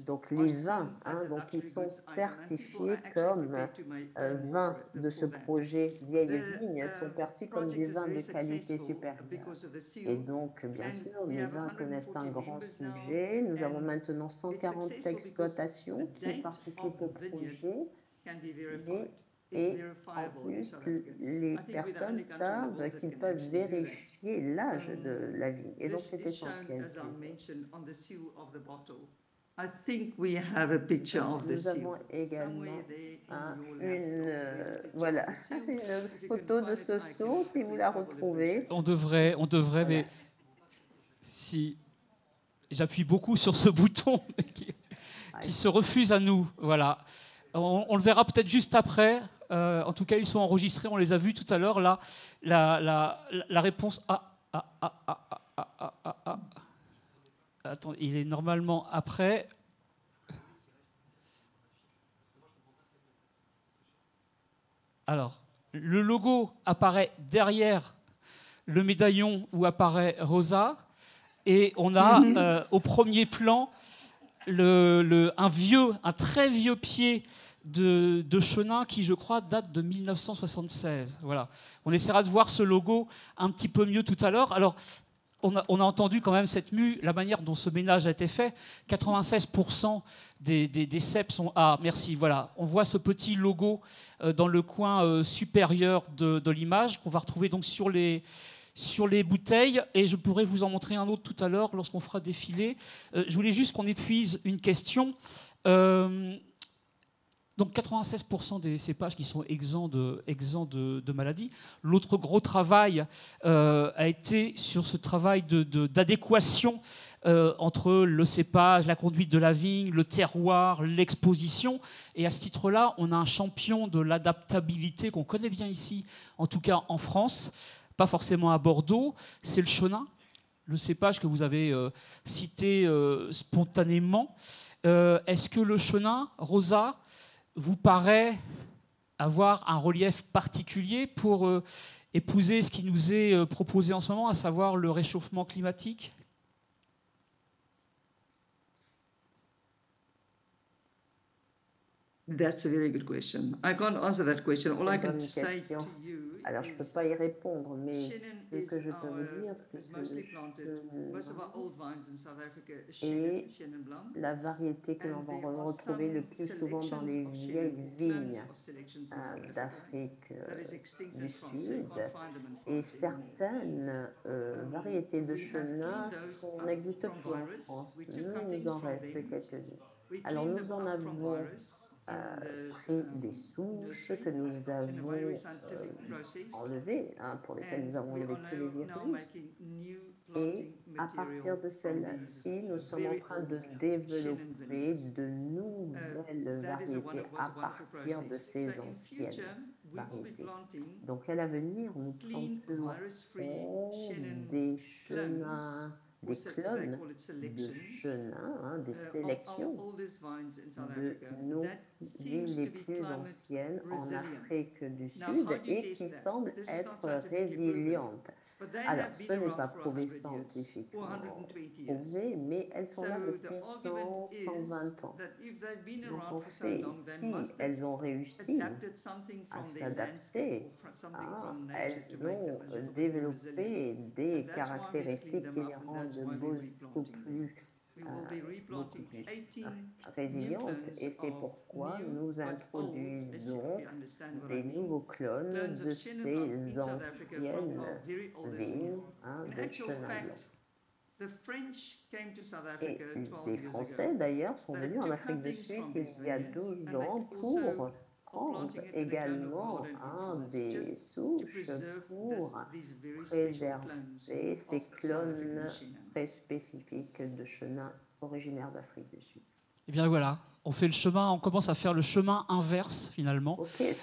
Donc les vins qui sont certifiés comme vins de ce projet vieille vigne sont perçus comme des vins de qualité supérieure. Et donc, bien sûr, les vins connaissent un grand sujet. Nous avons maintenant 140 exploitations qui participent au projet. Et en plus, les personnes savent qu'ils peuvent vérifier l'âge de la vigne. Et donc, c'est essentiel. Nous avons également une photo de ce sceau, si vous la retrouvez. On devrait, voilà. Mais si j'appuie beaucoup sur ce bouton qui se refuse à nous, voilà. On le verra peut-être juste après. En tout cas, ils sont enregistrés. On les a vus tout à l'heure. Là, la réponse. Attends, il est normalement après. Alors, le logo apparaît derrière le médaillon où apparaît Rosa, et on a au premier plan un très vieux pied de chenin qui, je crois, date de 1976. Voilà. On essaiera de voir ce logo un petit peu mieux tout à l'heure. Alors, on a entendu quand même cette mue, la manière dont ce ménage a été fait. 96% des cèpes sont... Ah, merci, voilà. On voit ce petit logo dans le coin supérieur de l'image qu'on va retrouver donc sur les bouteilles, et je pourrais vous en montrer un autre tout à l'heure lorsqu'on fera défiler. Je voulais juste qu'on épuise une question. Donc 96% des cépages qui sont exempts de maladies. L'autre gros travail a été sur ce travail d'adéquation entre le cépage, la conduite de la vigne, le terroir, l'exposition. Et à ce titre-là, on a un champion de l'adaptabilité qu'on connaît bien ici, en tout cas en France, pas forcément à Bordeaux, c'est le chenin, le cépage que vous avez cité spontanément. Est-ce que le chenin, Rosa, vous paraît avoir un relief particulier pour épouser ce qui nous est proposé en ce moment, à savoir le réchauffement climatique? That's a very good question. I can't answer that question. All I can say to you. Alors, je ne peux pas y répondre, mais ce que je peux vous dire, c'est que est la variété que l'on va retrouver le plus souvent dans les vieilles vignes d'Afrique du Sud. Et certaines variétés de chenin n'existent plus en France. Nous en reste quelques-unes. Alors, nous en avons pris des souches que nous avons enlevées, pour lesquelles nous avons enlevé tous les virus. Et à partir de celles-ci, nous sommes en train de développer de nouvelles variétés à partir de ces anciennes variétés. Donc à l'avenir, nous planterons des chenins des clones de chenin, des sélections de nos villes les plus anciennes en Afrique du Sud et qui semblent être résilientes. Alors, ce n'est pas prouvé scientifiquement prouvé, mais elles sont là depuis 100, 120 ans. Donc, en fait, si elles ont réussi à s'adapter, elles ont développé des caractéristiques qui les rendent beaucoup plus résilientes, et c'est pourquoi nous introduisons des nouveaux clones de ces anciennes vignes de chenin blanc. Et les Français, d'ailleurs, sont venus en Afrique du Sud il y a 12 ans pour prendre également des souches pour préserver ces clones très spécifiques de chenin originaires d'Afrique du Sud. Et bien voilà, on commence à faire le chemin inverse finalement. Okay.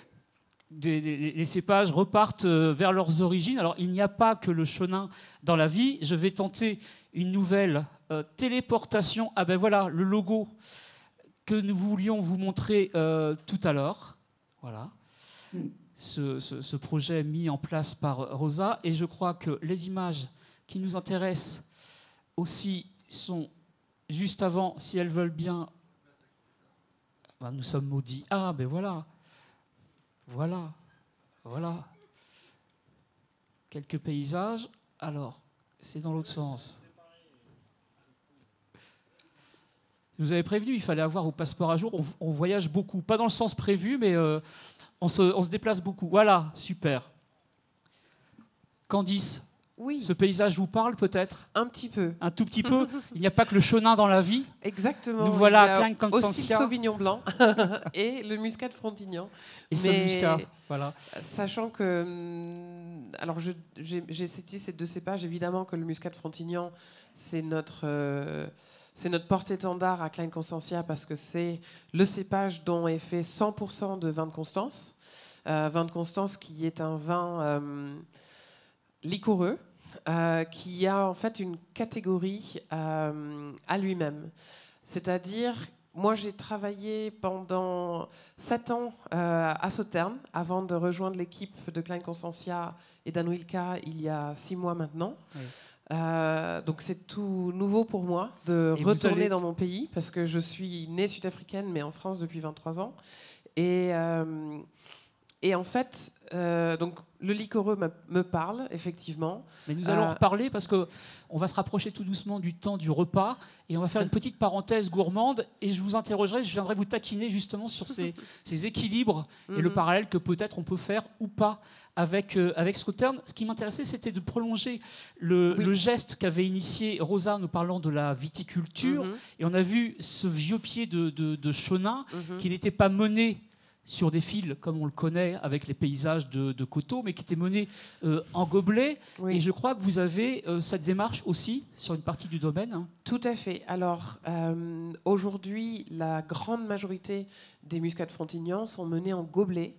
Les cépages repartent vers leurs origines. Alors, il n'y a pas que le chenin dans la vie. Je vais tenter une nouvelle téléportation. Ah ben voilà, le logo que nous voulions vous montrer tout à l'heure. Voilà. Ce projet mis en place par Rosa. Et je crois que les images qui nous intéressent aussi sont juste avant, si elles veulent bien. Ben, nous sommes maudits. Ah ben voilà. Voilà, voilà. Quelques paysages. Alors, c'est dans l'autre sens. Je vous avais prévenu, il fallait avoir vos passeports à jour. On voyage beaucoup, pas dans le sens prévu, mais on se déplace beaucoup. Voilà, super. Candice, oui. Ce paysage vous parle peut-être? Un petit peu. Un tout petit peu. Il n'y a pas que le chenin dans la vie. Exactement. Nous voilà à Klein Constantia. Aussi le Sauvignon blanc et le Muscat de Frontignan. Et ce muscat, voilà. Sachant que... Alors, j'ai cité ces deux cépages. Évidemment que le Muscat de Frontignan, c'est notre porte-étendard à Klein Constantia parce que c'est le cépage dont est fait 100% de vin de Constance. Vin de Constance qui est un vin liquoreux. Qui a en fait une catégorie à lui-même. C'est-à-dire, moi j'ai travaillé pendant 7 ans à Sauternes avant de rejoindre l'équipe de Klein Constantia et d'Anouilka il y a 6 mois maintenant. Oui. Donc c'est tout nouveau pour moi de retourner dans mon pays parce que je suis née sud-africaine mais en France depuis 23 ans. Et en fait, donc, le liquoreux me parle, effectivement. Mais nous allons reparler parce qu'on va se rapprocher tout doucement du temps du repas et on va faire une petite parenthèse gourmande et je vous interrogerai, je viendrai vous taquiner justement sur ces équilibres et le parallèle que peut-être on peut faire ou pas avec Sauternes. Ce qui m'intéressait, c'était de prolonger le geste qu'avait initié Rosa nous parlant de la viticulture. Et on a vu ce vieux pied de chenin qui n'était pas mené sur des fils, comme on le connaît avec les paysages de coteaux, mais qui étaient menés en gobelet. Oui. Et je crois que vous avez cette démarche aussi sur une partie du domaine. Hein. Tout à fait. Alors, aujourd'hui, la grande majorité des muscats de Frontignan sont menés en gobelet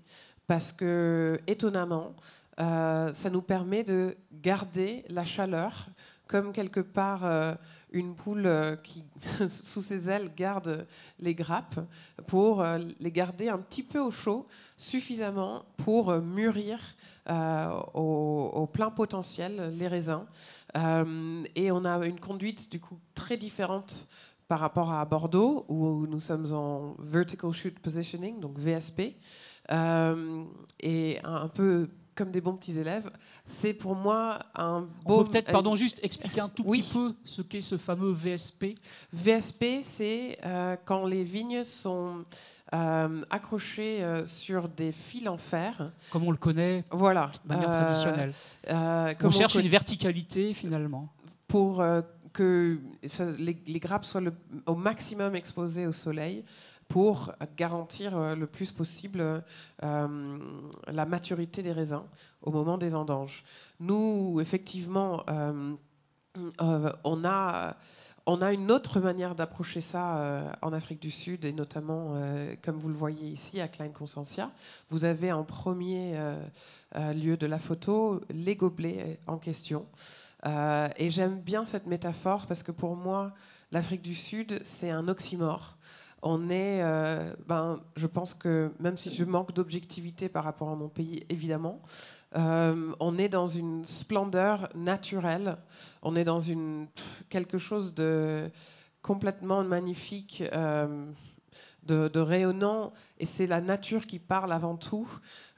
parce que, étonnamment, ça nous permet de garder la chaleur comme quelque part une poule qui, sous ses ailes, garde les grappes pour les garder un petit peu au chaud, suffisamment pour mûrir au plein potentiel les raisins. Et on a une conduite du coup très différente par rapport à Bordeaux, où nous sommes en Vertical Shoot Positioning, donc VSP, et un peu comme des bons petits élèves. C'est pour moi un beau... On peut peut-être, juste expliquer un tout petit peu ce qu'est ce fameux VSP. VSP, c'est quand les vignes sont accrochées sur des fils en fer. Comme on le connaît, voilà, de manière traditionnelle. On cherche une verticalité, finalement. Pour que les grappes soient au maximum exposées au soleil, pour garantir le plus possible la maturité des raisins au moment des vendanges. Nous, effectivement, on On a une autre manière d'approcher ça en Afrique du Sud, et notamment, comme vous le voyez ici, à Klein Constantia. Vous avez en premier lieu de la photo les gobelets en question. Et j'aime bien cette métaphore parce que pour moi, l'Afrique du Sud, c'est un oxymore. On est, je pense que même si je manque d'objectivité par rapport à mon pays, évidemment, on est dans une splendeur naturelle, on est dans quelque chose de complètement magnifique, de rayonnant, et c'est la nature qui parle avant tout.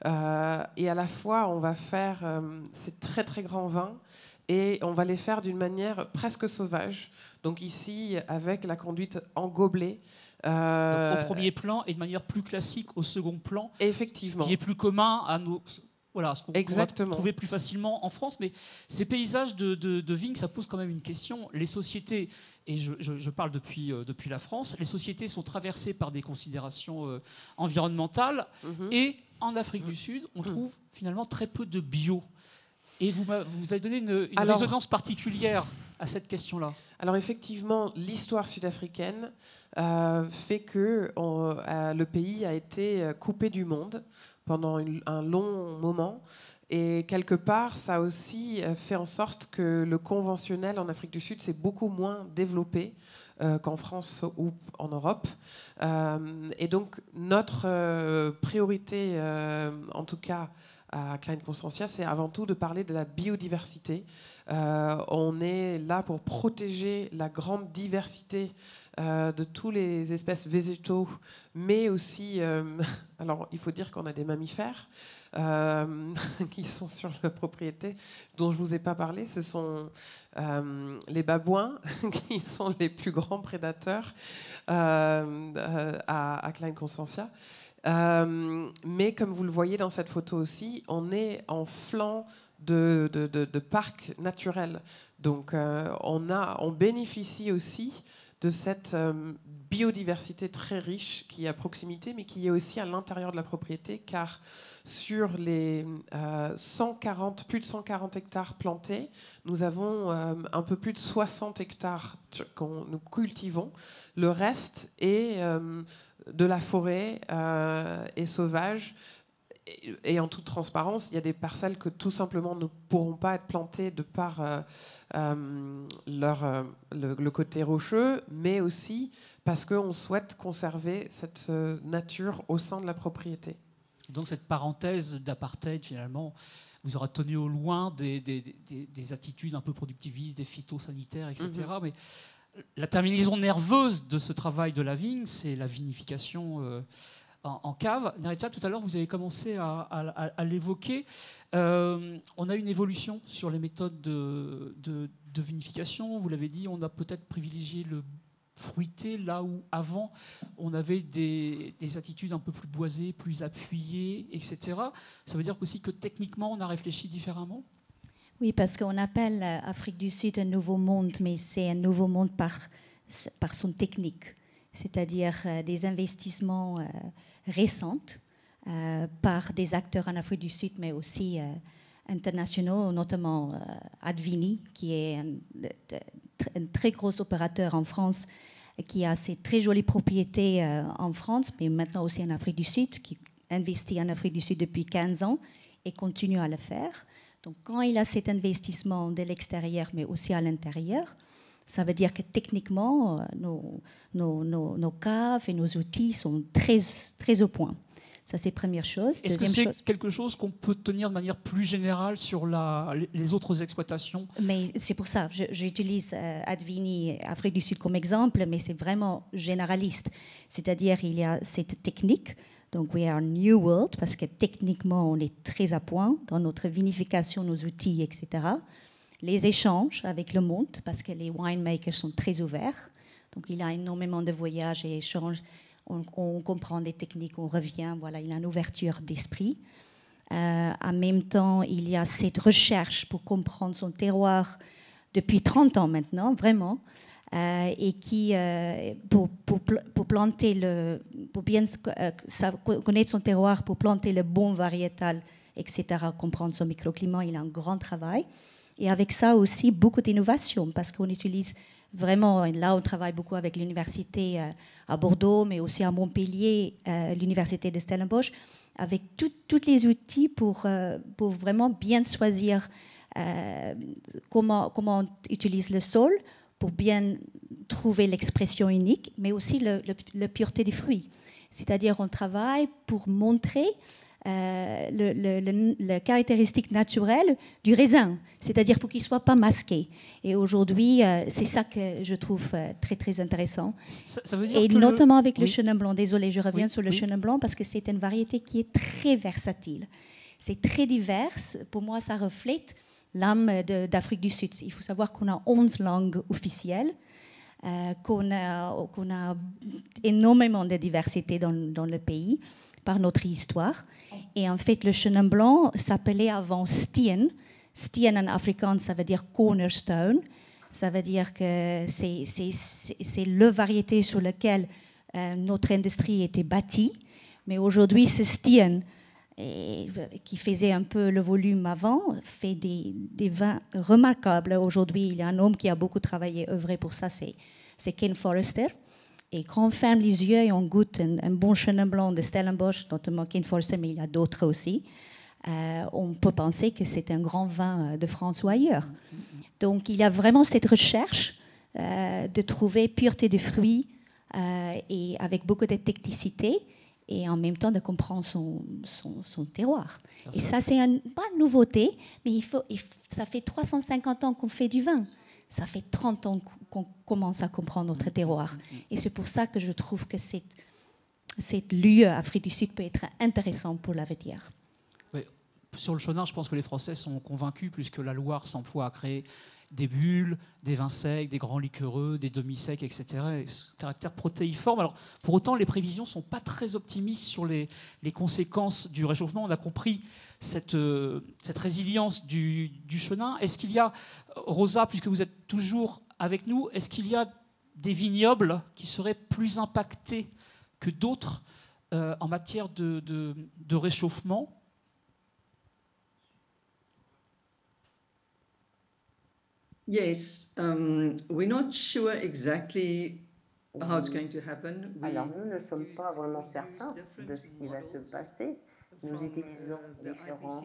Et à la fois, on va faire ces très très grands vins, et on va les faire d'une manière presque sauvage. Donc ici, avec la conduite en gobelet. Donc, au premier plan et de manière plus classique au second plan. Effectivement. Qui est plus commun à nos... Voilà, ce qu'on va trouver plus facilement en France. Mais ces paysages de vignes, ça pose quand même une question. Les sociétés, et je parle depuis la France, les sociétés sont traversées par des considérations environnementales. Et en Afrique du Sud, on trouve finalement très peu de bio. Et vous avez donné une résonance particulière à cette question-là. Alors effectivement, l'histoire sud-africaine fait que le pays a été coupé du monde pendant un long moment. Et quelque part, ça a aussi fait en sorte que le conventionnel en Afrique du Sud s'est beaucoup moins développé qu'en France ou en Europe. Et donc, notre priorité, en tout cas à Klein Constantia, c'est avant tout de parler de la biodiversité. On est là pour protéger la grande diversité de toutes les espèces végétaux, mais aussi, alors il faut dire qu'on a des mammifères qui sont sur la propriété, dont je ne vous ai pas parlé. Ce sont les babouins, qui sont les plus grands prédateurs à Klein Constantia. Mais comme vous le voyez dans cette photo aussi, on est en flanc de parcs naturels. Donc on bénéficie aussi de cette biodiversité très riche qui est à proximité, mais qui est aussi à l'intérieur de la propriété, car sur les plus de 140 hectares plantés, nous avons un peu plus de 60 hectares que nous cultivons. Le reste est de la forêt et sauvage. Et en toute transparence, il y a des parcelles que tout simplement ne pourront pas être plantées de par le côté rocheux, mais aussi parce qu'on souhaite conserver cette nature au sein de la propriété. Donc cette parenthèse d'apartheid, finalement, vous aura tenu au loin des attitudes un peu productivistes, des phytosanitaires, etc. Mais la terminaison nerveuse de ce travail de la vigne, c'est la vinification en cave. Neretja, tout à l'heure, vous avez commencé à l'évoquer. On a une évolution sur les méthodes de vinification. Vous l'avez dit, on a peut-être privilégié le fruité, là où avant, on avait des attitudes un peu plus boisées, plus appuyées, etc. Ça veut dire aussi que techniquement, on a réfléchi différemment ? Oui, parce qu'on appelle Afrique du Sud un nouveau monde, mais c'est un nouveau monde par son technique, c'est-à-dire des investissements récents par des acteurs en Afrique du Sud, mais aussi internationaux, notamment Advini, qui est un très gros opérateur en France, qui a ces très jolies propriétés en France, mais maintenant aussi en Afrique du Sud, qui investit en Afrique du Sud depuis 15 ans et continue à le faire. Donc quand il a cet investissement de l'extérieur, mais aussi à l'intérieur, ça veut dire que techniquement, nos caves et nos outils sont très, très au point. Ça, c'est la première chose. Est-ce que c'est quelque chose qu'on peut tenir de manière plus générale sur les autres exploitations ? Mais c'est pour ça, j'utilise Advini, Afrique du Sud comme exemple, mais c'est vraiment généraliste. C'est-à-dire, il y a cette technique. Donc, we are New World, parce que techniquement, on est très à point dans notre vinification, nos outils, etc. Les échanges avec le monde, parce que les winemakers sont très ouverts. Donc, il y a énormément de voyages et échanges. On comprend des techniques, on revient. Voilà, il y a une ouverture d'esprit. En même temps, il y a cette recherche pour comprendre son terroir depuis 30 ans maintenant, vraiment. Et qui, pour planter pour bien connaître son terroir, pour planter le bon variétal, etc., comprendre son microclimat, il a un grand travail. Et avec ça aussi, beaucoup d'innovation, parce qu'on utilise vraiment, là, on travaille beaucoup avec l'université à Bordeaux, mais aussi à Montpellier, l'université de Stellenbosch, avec tous les outils pour vraiment bien choisir comment on utilise le sol, pour bien trouver l'expression unique, mais aussi la pureté des fruits. C'est-à-dire, on travaille pour montrer la caractéristique naturelle du raisin, c'est-à-dire pour qu'il ne soit pas masqué. Et aujourd'hui, c'est ça que je trouve très, très intéressant. Ça veut dire et que notamment avec le chenin blanc. Désolée, je reviens Oui, sur le chenin blanc parce que c'est une variété qui est très versatile. C'est très divers. Pour moi, ça reflète l'âme d'Afrique du Sud. Il faut savoir qu'on a 11 langues officielles, qu'on a énormément de diversité dans le pays par notre histoire. Et en fait, le chenin blanc s'appelait avant stien. Stien en afrikaans, ça veut dire cornerstone. Ça veut dire que c'est la variété sur laquelle notre industrie était bâtie. Mais aujourd'hui, ce stien, qui faisait un peu le volume avant, fait des vins remarquables. Aujourd'hui, il y a un homme qui a beaucoup travaillé, œuvré pour ça, c'est Ken Forrester. Et quand on ferme les yeux et on goûte un bon chenin blanc de Stellenbosch, notamment Ken Forrester, mais il y a d'autres aussi, on peut penser que c'est un grand vin de France ou ailleurs. Donc il y a vraiment cette recherche de trouver pureté des fruits et avec beaucoup de technicité, et en même temps de comprendre son terroir. Et ça, c'est pas une nouveauté, mais ça fait 350 ans qu'on fait du vin. Ça fait 30 ans qu'on commence à comprendre notre terroir. Et c'est pour ça que je trouve que cette lieu Afrique du Sud peut être intéressant pour l'avenir. Oui. Sur le chenin, je pense que les Français sont convaincus, puisque la Loire s'emploie à créer des bulles, des vins secs, des grands liquoreux, des demi-secs, etc. Et ce caractère protéiforme. Alors, pour autant, les prévisions ne sont pas très optimistes sur les conséquences du réchauffement. On a compris cette résilience du chenin. Est-ce qu'il y a, Rosa, puisque vous êtes toujours avec nous, est-ce qu'il y a des vignobles qui seraient plus impactés que d'autres en matière de réchauffement ? Yes, we're not sure exactly how it's going to happen. Alors, nous ne sommes pas vraiment certains de ce qui va se passer. Nous utilisons différents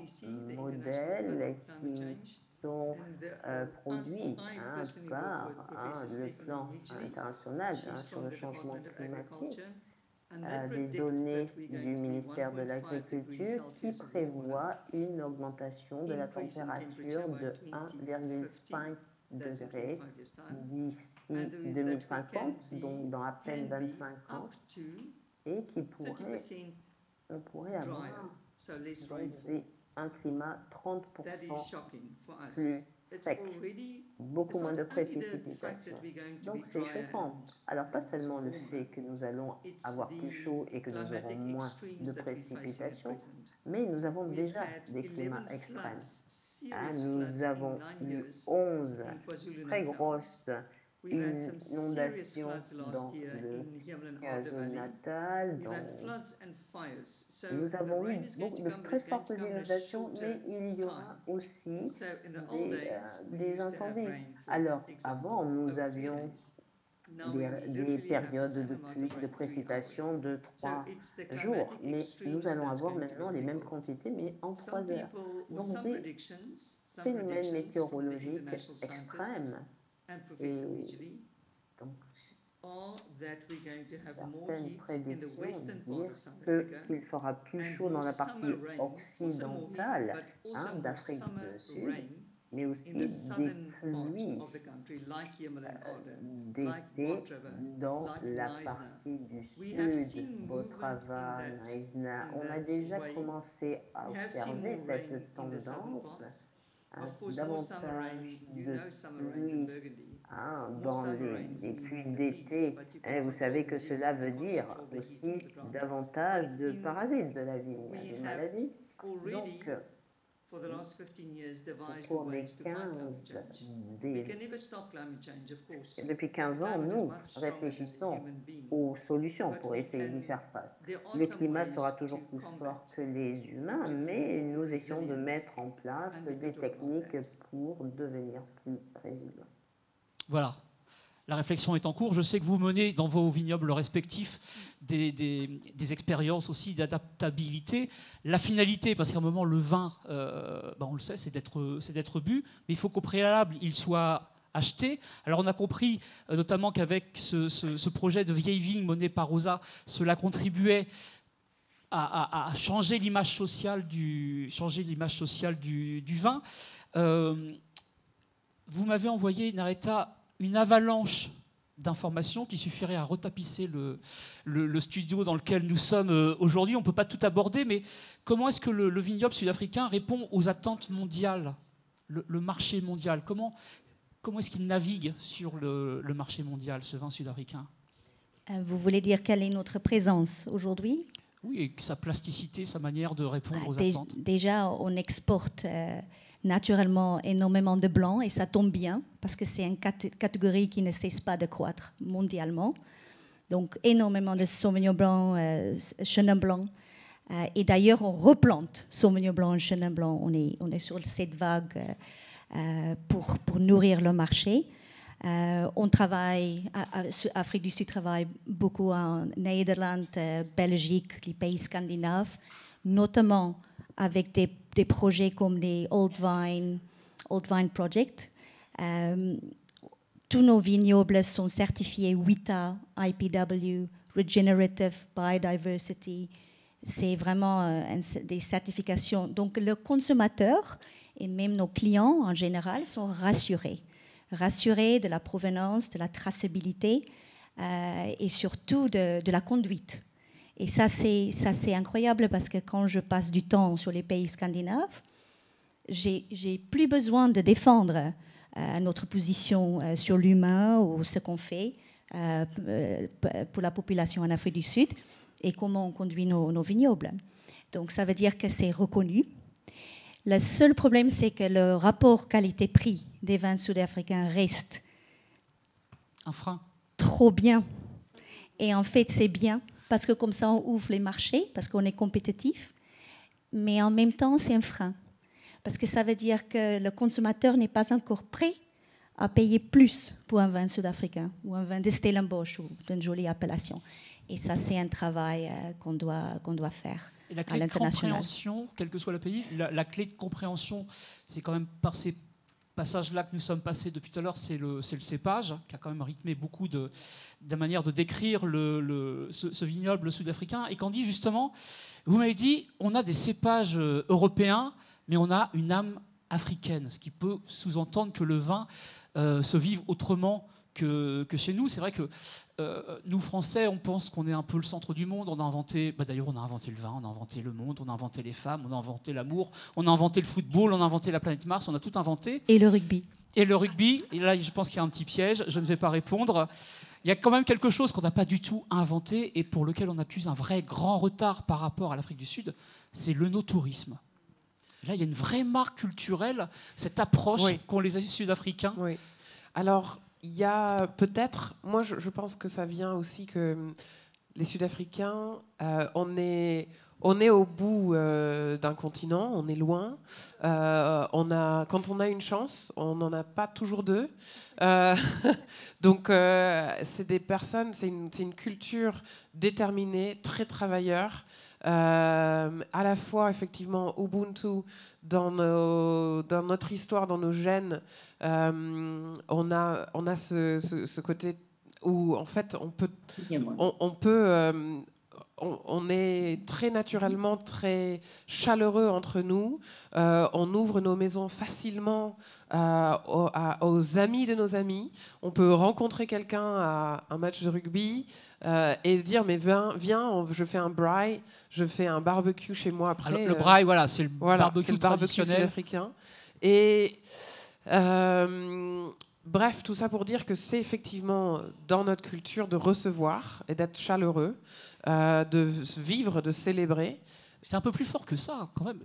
modèles qui sont produits par le plan international sur le changement climatique, des données du ministère de l'Agriculture qui prévoit une augmentation de la température de 1,5 degrés d'ici 2050, donc dans à peine 25 ans, et qui pourrait avoir un climat 30% plus sec, beaucoup moins de précipitations. Donc c'est choquant. Alors pas seulement le fait que nous allons avoir plus chaud et que nous aurons moins de précipitations, mais nous avons déjà des climats extrêmes. Nous avons eu 11 très grosses inondations dans le KwaZulu-Natal. Nous avons eu de très fortes inondations, mais il y aura aussi des incendies. Alors, avant, nous avions des périodes de pluie, de précipitation de 3 jours, mais nous allons avoir maintenant les mêmes quantités, mais en 3 heures. Donc, des phénomènes météorologiques extrêmes. Et donc, certaines prédictions disent qu'il fera plus chaud dans la partie occidentale d'Afrique du Sud, mais aussi des pluies d'été dans la partie du sud, Botrava, Naïsna. On a déjà commencé à observer cette tendance, davantage de pluie dans les pluies d'été. Vous savez que cela veut dire aussi davantage de parasites de la vigne, des maladies. Donc, pour depuis 15 ans, nous réfléchissons aux solutions pour essayer d'y faire face. Le climat sera toujours plus fort que les humains, mais nous essayons de mettre en place des techniques pour devenir plus résilients. Voilà. la réflexion est en cours. Je sais que vous menez dans vos vignobles respectifs des expériences aussi d'adaptabilité. La finalité, parce qu'à un moment, le vin, on le sait, c'est d'être bu, mais il faut qu'au préalable, il soit acheté. Alors on a compris notamment qu'avec ce projet de vieille vigne mené par Rosa, cela contribuait à changer l'image sociale du vin. Vous m'avez envoyé, Nareta, une avalanche d'informations qui suffirait à retapisser le studio dans lequel nous sommes aujourd'hui. On ne peut pas tout aborder, mais comment est-ce que le vignoble sud-africain répond aux attentes mondiales, le marché mondial? Comment est-ce qu'il navigue sur le marché mondial, ce vin sud-africain? Vous voulez dire quelle est notre présence aujourd'hui? Oui, et sa plasticité, sa manière de répondre aux attentes. Déjà, on exporte naturellement énormément de blanc, et ça tombe bien, parce que c'est une catégorie qui ne cesse pas de croître mondialement. Donc, énormément de Sauvignon blanc, Chenin blanc. Et d'ailleurs, on replante Sauvignon blanc et Chenin blanc. On est sur cette vague pour nourrir le marché. On travaille, Afrique du Sud travaille beaucoup en Nederland, Belgique, les pays scandinaves, notamment avec des projets comme les Old Vine Project. Tous nos vignobles sont certifiés WITA, IPW, Regenerative Biodiversity. C'est vraiment des certifications. Donc le consommateur et même nos clients en général sont rassurés de la provenance, de la traçabilité et surtout de la conduite. Et ça, c'est incroyable, parce que quand je passe du temps sur les pays scandinaves, j'ai plus besoin de défendre notre position sur l'humain ou ce qu'on fait pour la population en Afrique du Sud et comment on conduit nos vignobles. Donc ça veut dire que c'est reconnu. Le seul problème, c'est que le rapport qualité-prix des vins sud-africains reste un frein. Trop bien. Et en fait, c'est bien, parce que comme ça, on ouvre les marchés, parce qu'on est compétitif. Mais en même temps, c'est un frein. Parce que ça veut dire que le consommateur n'est pas encore prêt à payer plus pour un vin sud-africain ou un vin de Stellenbosch ou d'une jolie appellation. Et ça, c'est un travail qu'on doit faire. Et la clé de compréhension, quel que soit le pays, la clé de compréhension, c'est quand même par ces passages-là que nous sommes passés depuis tout à l'heure, c'est le cépage, qui a quand même rythmé beaucoup de la manière de décrire ce vignoble sud-africain. Et quand dit justement, vous m'avez dit, on a des cépages européens, mais on a une âme africaine, ce qui peut sous-entendre que le vin se vive autrement que chez nous. C'est vrai que nous, Français, on pense qu'on est un peu le centre du monde. On a inventé, d'ailleurs, on a inventé le vin, on a inventé le monde, on a inventé les femmes, on a inventé l'amour, on a inventé le football, on a inventé la planète Mars, on a tout inventé. Et le rugby. Et le rugby. Et là, je pense qu'il y a un petit piège, je ne vais pas répondre. Il y a quand même quelque chose qu'on n'a pas du tout inventé et pour lequel on accuse un vrai grand retard par rapport à l'Afrique du Sud, c'est l'œnotourisme. Là, il y a une vraie marque culturelle, cette approche qu'ont les Sud-Africains. Oui. Alors, il y a peut-être, moi je pense que ça vient aussi que les Sud-Africains, on est au bout d'un continent, on est loin. Quand on a une chance, on n'en a pas toujours deux. Donc c'est des personnes, c'est une culture déterminée, très travailleur. À la fois effectivement Ubuntu dans notre histoire, dans nos gènes, on a ce côté où en fait on est très naturellement très chaleureux entre nous. On ouvre nos maisons facilement aux amis de nos amis. On peut rencontrer quelqu'un à un match de rugby et dire mais viens, je fais un braai, je fais un barbecue chez moi après. Alors, le braai, c'est le barbecue traditionnel sud-africain. Et bref, tout ça pour dire que c'est effectivement dans notre culture de recevoir et d'être chaleureux, de vivre, de célébrer. C'est un peu plus fort que ça, quand même.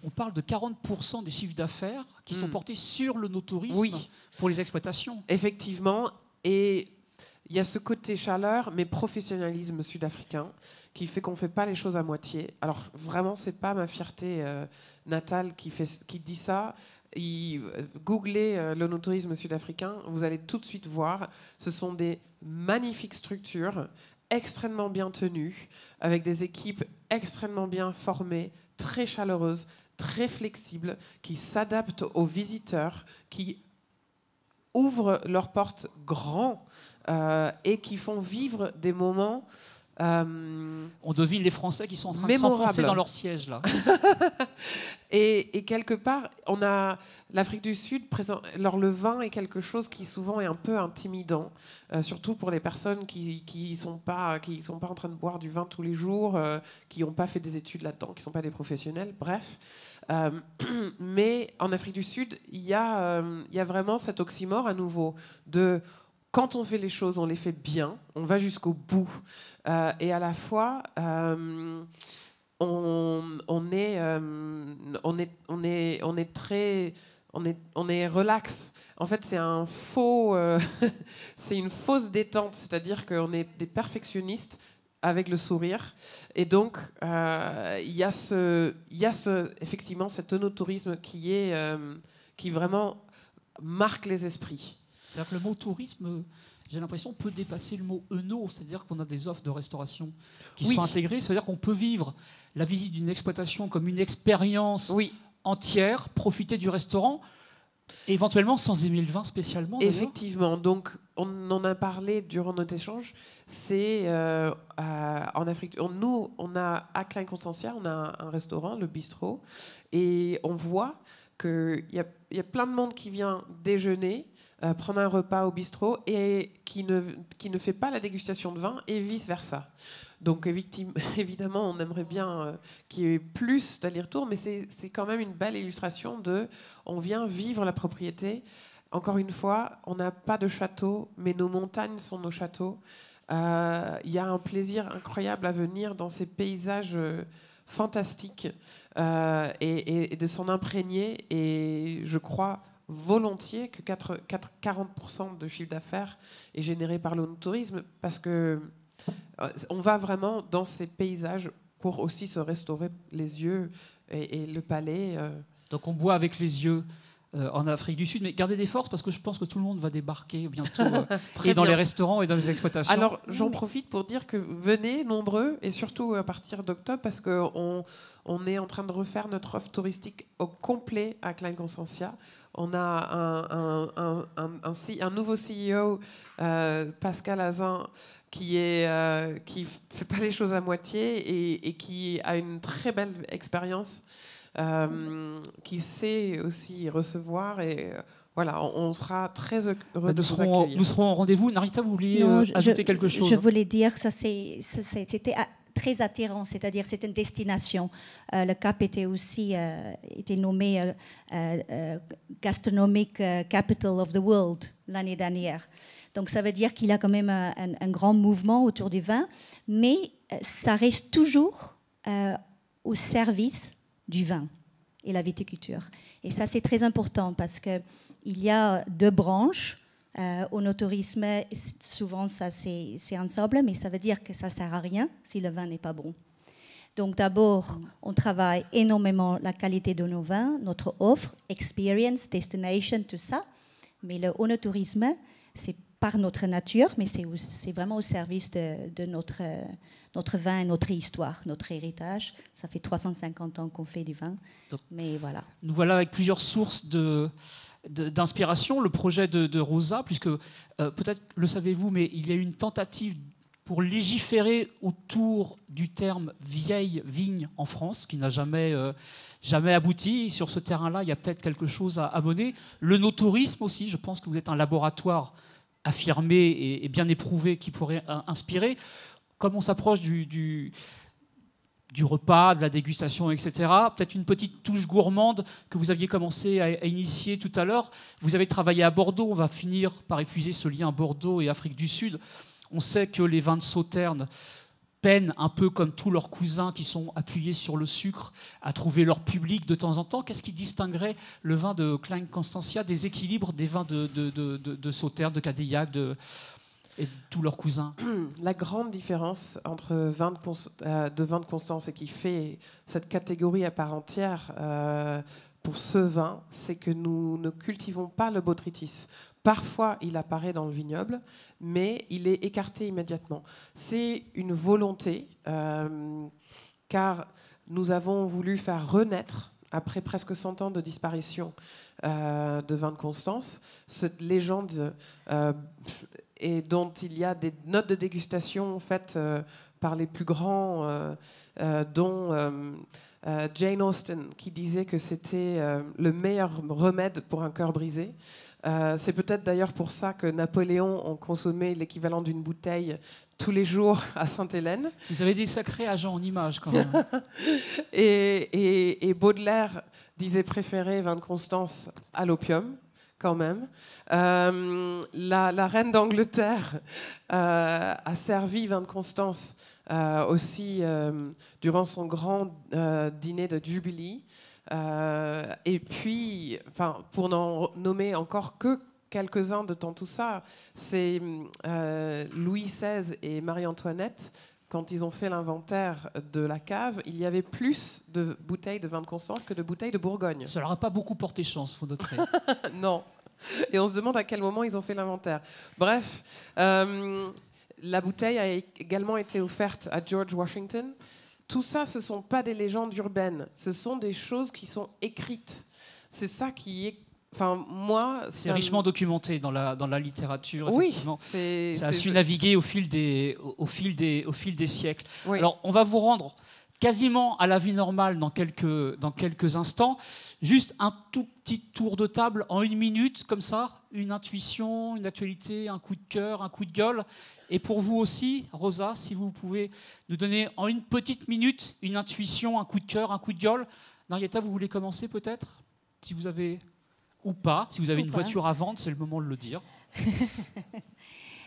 On parle de 40% des chiffres d'affaires qui sont portés sur le no-tourisme pour les exploitations. Effectivement. Et il y a ce côté chaleur, mais professionnalisme sud-africain, qui fait qu'on ne fait pas les choses à moitié. Alors, vraiment, ce n'est pas ma fierté natale qui dit ça. googlez l'onotourisme sud-africain, vous allez tout de suite voir, ce sont des magnifiques structures, extrêmement bien tenues, avec des équipes extrêmement bien formées, très chaleureuses, très flexibles, qui s'adaptent aux visiteurs, qui ouvrent leurs portes grand et qui font vivre des moments... On devine les Français qui sont en train de s'enfoncer dans leur siège là. et quelque part, on a l'Afrique du Sud, alors le vin est quelque chose qui souvent est un peu intimidant, surtout pour les personnes qui sont pas en train de boire du vin tous les jours, qui n'ont pas fait des études là-dedans, qui ne sont pas des professionnels, bref. Mais en Afrique du Sud, il y a vraiment cet oxymore à nouveau de... Quand on fait les choses, on les fait bien, on va jusqu'au bout. Et à la fois, on est relax. En fait, c'est c'est une fausse détente, c'est-à-dire qu'on est des perfectionnistes avec le sourire. Et donc, il y a effectivement cet onotourisme qui vraiment marque les esprits. C'est-à-dire que le mot tourisme, j'ai l'impression, peut dépasser le mot eno, c'est-à-dire qu'on a des offres de restauration qui sont intégrées, c'est-à-dire qu'on peut vivre la visite d'une exploitation comme une expérience entière, profiter du restaurant, éventuellement sans aimer le vin spécialement. Effectivement, donc on en a parlé durant notre échange, c'est en Afrique, nous, on a à Klein Constantia, on a un restaurant, le bistrot, et on voit qu'il y a plein de monde qui vient déjeuner, prendre un repas au bistrot et qui ne fait pas la dégustation de vin et vice-versa. Donc évidemment, on aimerait bien qu'il y ait plus d'aller-retour, mais c'est quand même une belle illustration de on vient vivre la propriété. Encore une fois, on n'a pas de château, mais nos montagnes sont nos châteaux. Il y a un plaisir incroyable à venir dans ces paysages fantastiques et de s'en imprégner. Et je crois volontiers que 40% de chiffre d'affaires est généré par l'onotourisme parce que on va vraiment dans ces paysages pour aussi se restaurer les yeux et le palais. Donc on boit avec les yeux en Afrique du Sud, mais gardez des forces parce que je pense que tout le monde va débarquer bientôt et dans les restaurants et dans les exploitations. Alors j'en profite pour dire que venez nombreux et surtout à partir d'octobre parce qu'on est en train de refaire notre offre touristique au complet à Klein Constantia. On a un nouveau CEO, Pascal Azin, qui fait pas les choses à moitié et qui a une très belle expérience, qui sait aussi recevoir et voilà, on sera très heureux de vous accueillir. Nous serons au rendez-vous. Narita, vous vouliez ajouter quelque chose? Je voulais dire que c'était très attirant, c'est-à-dire c'est une destination. Le Cap était aussi était nommé Gastronomic Capital of the World l'année dernière. Donc ça veut dire qu'il y a quand même un grand mouvement autour du vin, mais ça reste toujours au service du vin et la viticulture. Et ça c'est très important parce que il y a deux branches. Onotourisme, souvent ça c'est ensemble, mais ça veut dire que ça ne sert à rien si le vin n'est pas bon. Donc d'abord, on travaille énormément la qualité de nos vins, notre offre, experience, destination, tout ça. Mais le onotourisme, c'est par notre nature, mais c'est vraiment au service de notre vin, notre histoire, notre héritage. Ça fait 350 ans qu'on fait du vin, donc, mais voilà. Nous voilà avec plusieurs sources d'inspiration. Le projet de Rosa, puisque peut-être le savez-vous, mais il y a eu une tentative pour légiférer autour du terme vieille vigne en France, qui n'a jamais abouti. Sur ce terrain-là, il y a peut-être quelque chose à mener. Le no-tourisme aussi, je pense que vous êtes un laboratoire affirmé et bien éprouvé qui pourrait inspirer. Comme on s'approche du repas, de la dégustation, etc., peut-être une petite touche gourmande que vous aviez commencé à initier tout à l'heure. Vous avez travaillé à Bordeaux, on va finir par épuiser ce lien Bordeaux et Afrique du Sud. On sait que les vins de Sauternes peinent, un peu comme tous leurs cousins qui sont appuyés sur le sucre, à trouver leur public de temps en temps. Qu'est-ce qui distinguerait le vin de Klein Constantia des équilibres des vins de Sauternes, de Cadillac, et de tous leurs cousins? La grande différence entre vin de Constance et qui fait cette catégorie à part entière pour ce vin, c'est que nous ne cultivons pas le botrytis. Parfois, il apparaît dans le vignoble, mais il est écarté immédiatement. C'est une volonté, car nous avons voulu faire renaître, après presque 100 ans de disparition de vin de Constance, cette légende et dont il y a des notes de dégustation faites par les plus grands, dont Jane Austen, qui disait que c'était le meilleur remède pour un cœur brisé. C'est peut-être d'ailleurs pour ça que Napoléon en consommait l'équivalent d'une bouteille tous les jours à Sainte-Hélène. Vous avez des sacrés agents en images quand même. et Baudelaire disait préférer vin de Constance à l'opium, quand même. La reine d'Angleterre a servi vin de Constance aussi durant son grand dîner de Jubilee. Et puis, pour n'en nommer encore que quelques-uns de dans tout ça, c'est Louis XVI et Marie-Antoinette. Quand ils ont fait l'inventaire de la cave, il y avait plus de bouteilles de vin de Constance que de bouteilles de Bourgogne. Ça leur a pas beaucoup porté chance, faut noter. Non. Et on se demande à quel moment ils ont fait l'inventaire. Bref, la bouteille a également été offerte à George Washington. Tout ça, ce ne sont pas des légendes urbaines. Ce sont des choses qui sont écrites. C'est ça qui est... C'est richement documenté dans la littérature, oui, effectivement. Ça a su naviguer au fil des siècles. Oui. Alors, on va vous rendre quasiment à la vie normale dans quelques instants. Juste un tout petit tour de table en 1 minute, comme ça, une intuition, une actualité, un coup de cœur, un coup de gueule. Et pour vous aussi, Rosa, si vous pouvez nous donner en 1 petite minute une intuition, un coup de cœur, un coup de gueule. Marietta, vous voulez commencer peut-être ? Si vous avez... Ou pas, si vous avez une voiture à vendre, c'est le moment de le dire.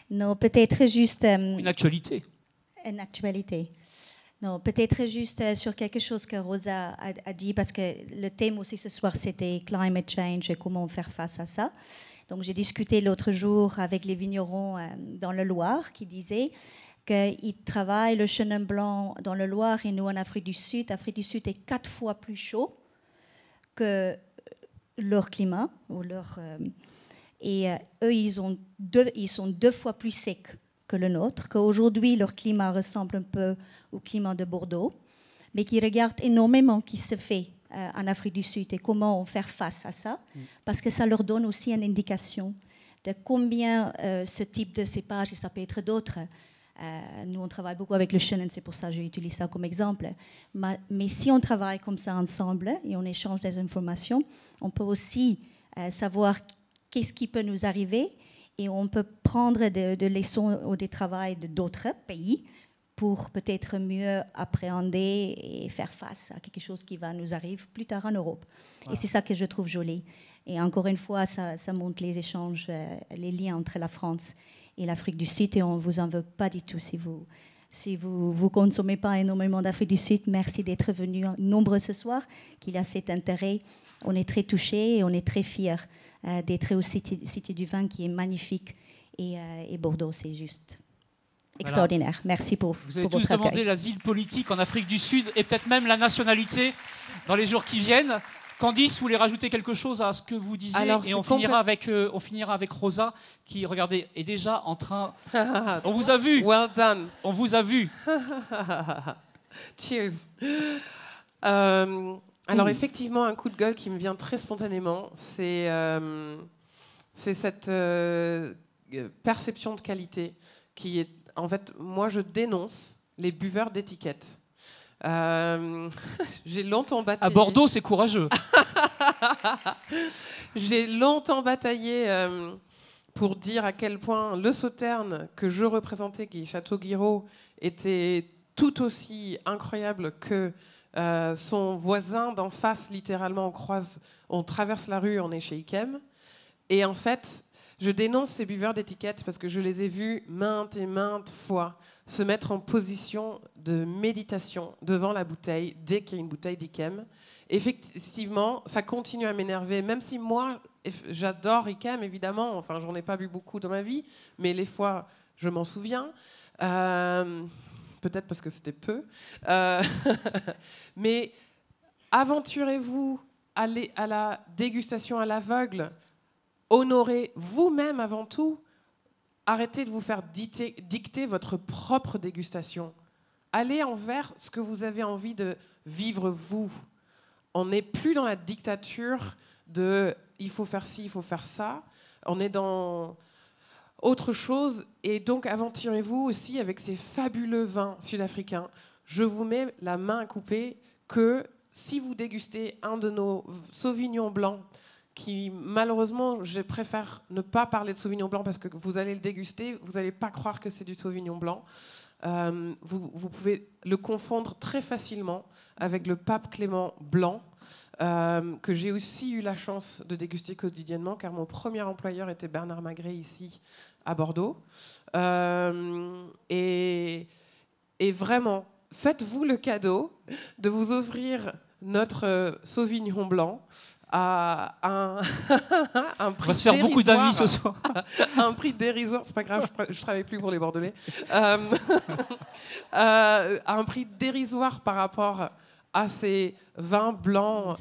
Non, peut-être juste... une actualité. Une actualité. Non, peut-être juste sur quelque chose que Rosa a dit, parce que le thème aussi ce soir, c'était climate change et comment faire face à ça. Donc, j'ai discuté l'autre jour avec les vignerons dans le Loir qui disaient qu'ils travaillent le chenin blanc dans le Loir et nous en Afrique du Sud. L'Afrique du Sud est 4 fois plus chaud que leur climat. Eux, ils sont 2 fois plus secs que le nôtre, qu'aujourd'hui, leur climat ressemble un peu au climat de Bordeaux, mais qui regardent énormément ce qui se fait en Afrique du Sud et comment faire face à ça, parce que ça leur donne aussi une indication de combien ce type de cépage, et ça peut être d'autres. Nous, on travaille beaucoup avec le chenin, c'est pour ça que j'utilise ça comme exemple. Mais si on travaille comme ça ensemble et on échange des informations, on peut aussi savoir qu'est-ce qui peut nous arriver et on peut prendre des leçons ou des travaux d'autres pays pour peut-être mieux appréhender et faire face à quelque chose qui va nous arriver plus tard en Europe. Wow. Et c'est ça que je trouve joli. Et encore une fois, ça montre les échanges, les liens entre la France et l'Afrique du Sud, et on ne vous en veut pas du tout si vous consommez pas énormément d'Afrique du Sud. Merci d'être venus nombreux ce soir, qu'il y a cet intérêt. On est très touchés et on est très fiers d'être au Cité du Vin qui est magnifique, et Bordeaux, c'est juste extraordinaire. Voilà. Merci pour vous avez pour tous votre demandé accueil. L'asile politique en Afrique du Sud et peut-être même la nationalité dans les jours qui viennent. Candice, vous voulez rajouter quelque chose à ce que vous disiez? Alors, et on finira avec Rosa, qui, regardez, est déjà en train... On vous a vu. Well done. On vous a vu. Cheers. Alors, effectivement, un coup de gueule qui me vient très spontanément, c'est cette perception de qualité qui est... En fait, moi, je dénonce les buveurs d'étiquettes. J'ai longtemps bataillé. À Bordeaux, c'est courageux. J'ai longtemps bataillé pour dire à quel point le Sauterne que je représentais, qui est Château-Guiraud, était tout aussi incroyable que son voisin d'en face. Littéralement, on traverse la rue, on est chez Ikem. Et en fait, je dénonce ces buveurs d'étiquettes parce que je les ai vus maintes et maintes fois se mettre en position de méditation devant la bouteille dès qu'il y a une bouteille d'Ikem. Effectivement, ça continue à m'énerver, même si moi, j'adore Ikem, évidemment. Enfin, j'en ai pas bu beaucoup dans ma vie, mais les fois, je m'en souviens. Peut-être parce que c'était peu. Mais aventurez-vous allez à la dégustation à l'aveugle, honorez vous-même avant tout. Arrêtez de vous faire dicter votre propre dégustation. Allez envers ce que vous avez envie de vivre vous. On n'est plus dans la dictature de il faut faire ci, il faut faire ça. On est dans autre chose. Et donc, aventurez-vous aussi avec ces fabuleux vins sud-africains. Je vous mets la main à couper que si vous dégustez un de nos Sauvignon blancs, qui malheureusement, je préfère ne pas parler de Sauvignon blanc parce que vous allez le déguster, vous n'allez pas croire que c'est du Sauvignon blanc. Vous pouvez le confondre très facilement avec le Pape Clément blanc, que j'ai aussi eu la chance de déguster quotidiennement, car mon premier employeur était Bernard Magret ici à Bordeaux. Et vraiment, faites-vous le cadeau de vous offrir notre Sauvignon blanc à un prix. On va se faire beaucoup d'amis ce soir. À un prix dérisoire, c'est pas grave, je travaille plus pour les Bordelais. À un prix dérisoire par rapport à ces vins blancs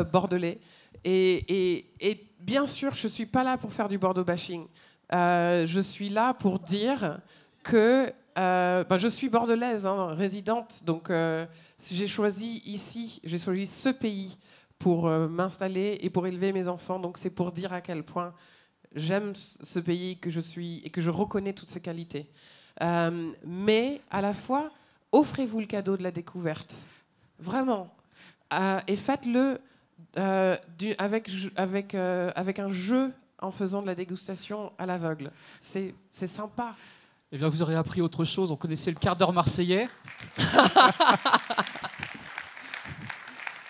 bordelais. Et bien sûr, je suis pas là pour faire du Bordeaux bashing. Je suis là pour dire que je suis bordelaise, résidente, donc j'ai choisi ici, j'ai choisi ce pays pour m'installer et pour élever mes enfants. Donc c'est pour dire à quel point j'aime ce pays que je suis et que je reconnais toutes ses qualités. Mais à la fois, offrez-vous le cadeau de la découverte. Vraiment. Et faites-le avec un jeu en faisant de la dégustation à l'aveugle. C'est sympa. Eh bien, vous aurez appris autre chose. On connaissait le quart d'heure marseillais.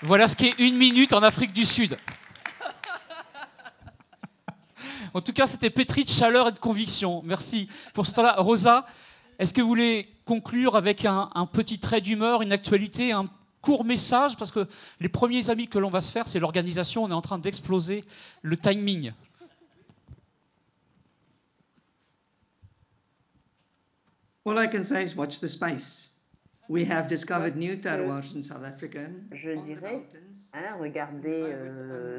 Voilà ce qu'est 1 minute en Afrique du Sud. En tout cas, c'était pétri de chaleur et de conviction. Merci pour ce temps-là. Rosa, est-ce que vous voulez conclure avec un petit trait d'humeur, une actualité, un court message? Parce que les premiers amis que l'on va se faire, c'est l'organisation. On est en train d'exploser le timing. All I can say is watch the space. We have discovered new terroirs in South Africa. Je dirais, regardez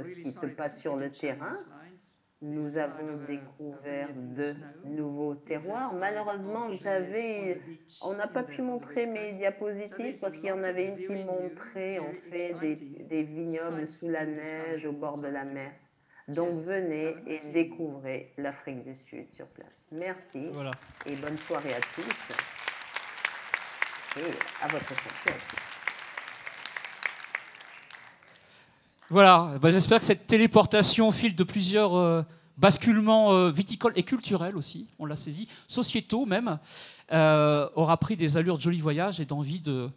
ce qui se passe sur le terrain. Nous avons découvert de nouveaux terroirs. Malheureusement, on n'a pas pu montrer mes diapositives parce qu'il y en avait une qui montrait en fait des vignobles sous la neige au bord de la mer. Donc venez et découvrez l'Afrique du Sud sur place. Merci et bonne soirée à tous. Et à votre santé. Voilà, j'espère que cette téléportation au fil de plusieurs basculements viticoles et culturels aussi, on l'a saisi, sociétaux même, aura pris des allures de joli voyage et d'envie de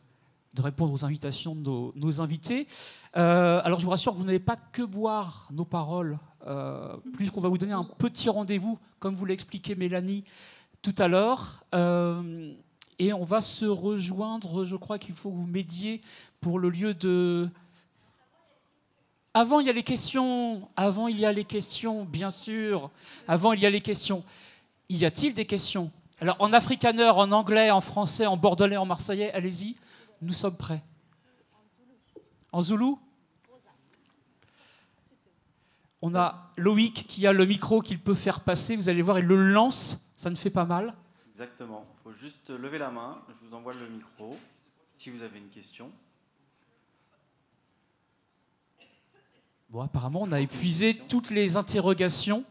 répondre aux invitations de nos invités. Alors je vous rassure, vous n'allez pas que boire nos paroles, puisqu'on va vous donner un petit rendez-vous, comme vous l'a expliqué Mélanie tout à l'heure. Et on va se rejoindre, je crois qu'il faut que vous m'aidiez pour le lieu de... Avant, il y a les questions. Avant, il y a les questions, bien sûr. Avant, il y a les questions. Y a-t-il des questions? Alors, en afrikaner, en anglais, en français, en bordelais, en marseillais, allez-y, nous sommes prêts. En zoulou? On a Loïc qui a le micro qu'il peut faire passer. Vous allez voir, il le lance. Ça ne fait pas mal. Exactement. Il faut juste lever la main. Je vous envoie le micro. Si vous avez une question. Bon, apparemment, on a épuisé toutes les interrogations.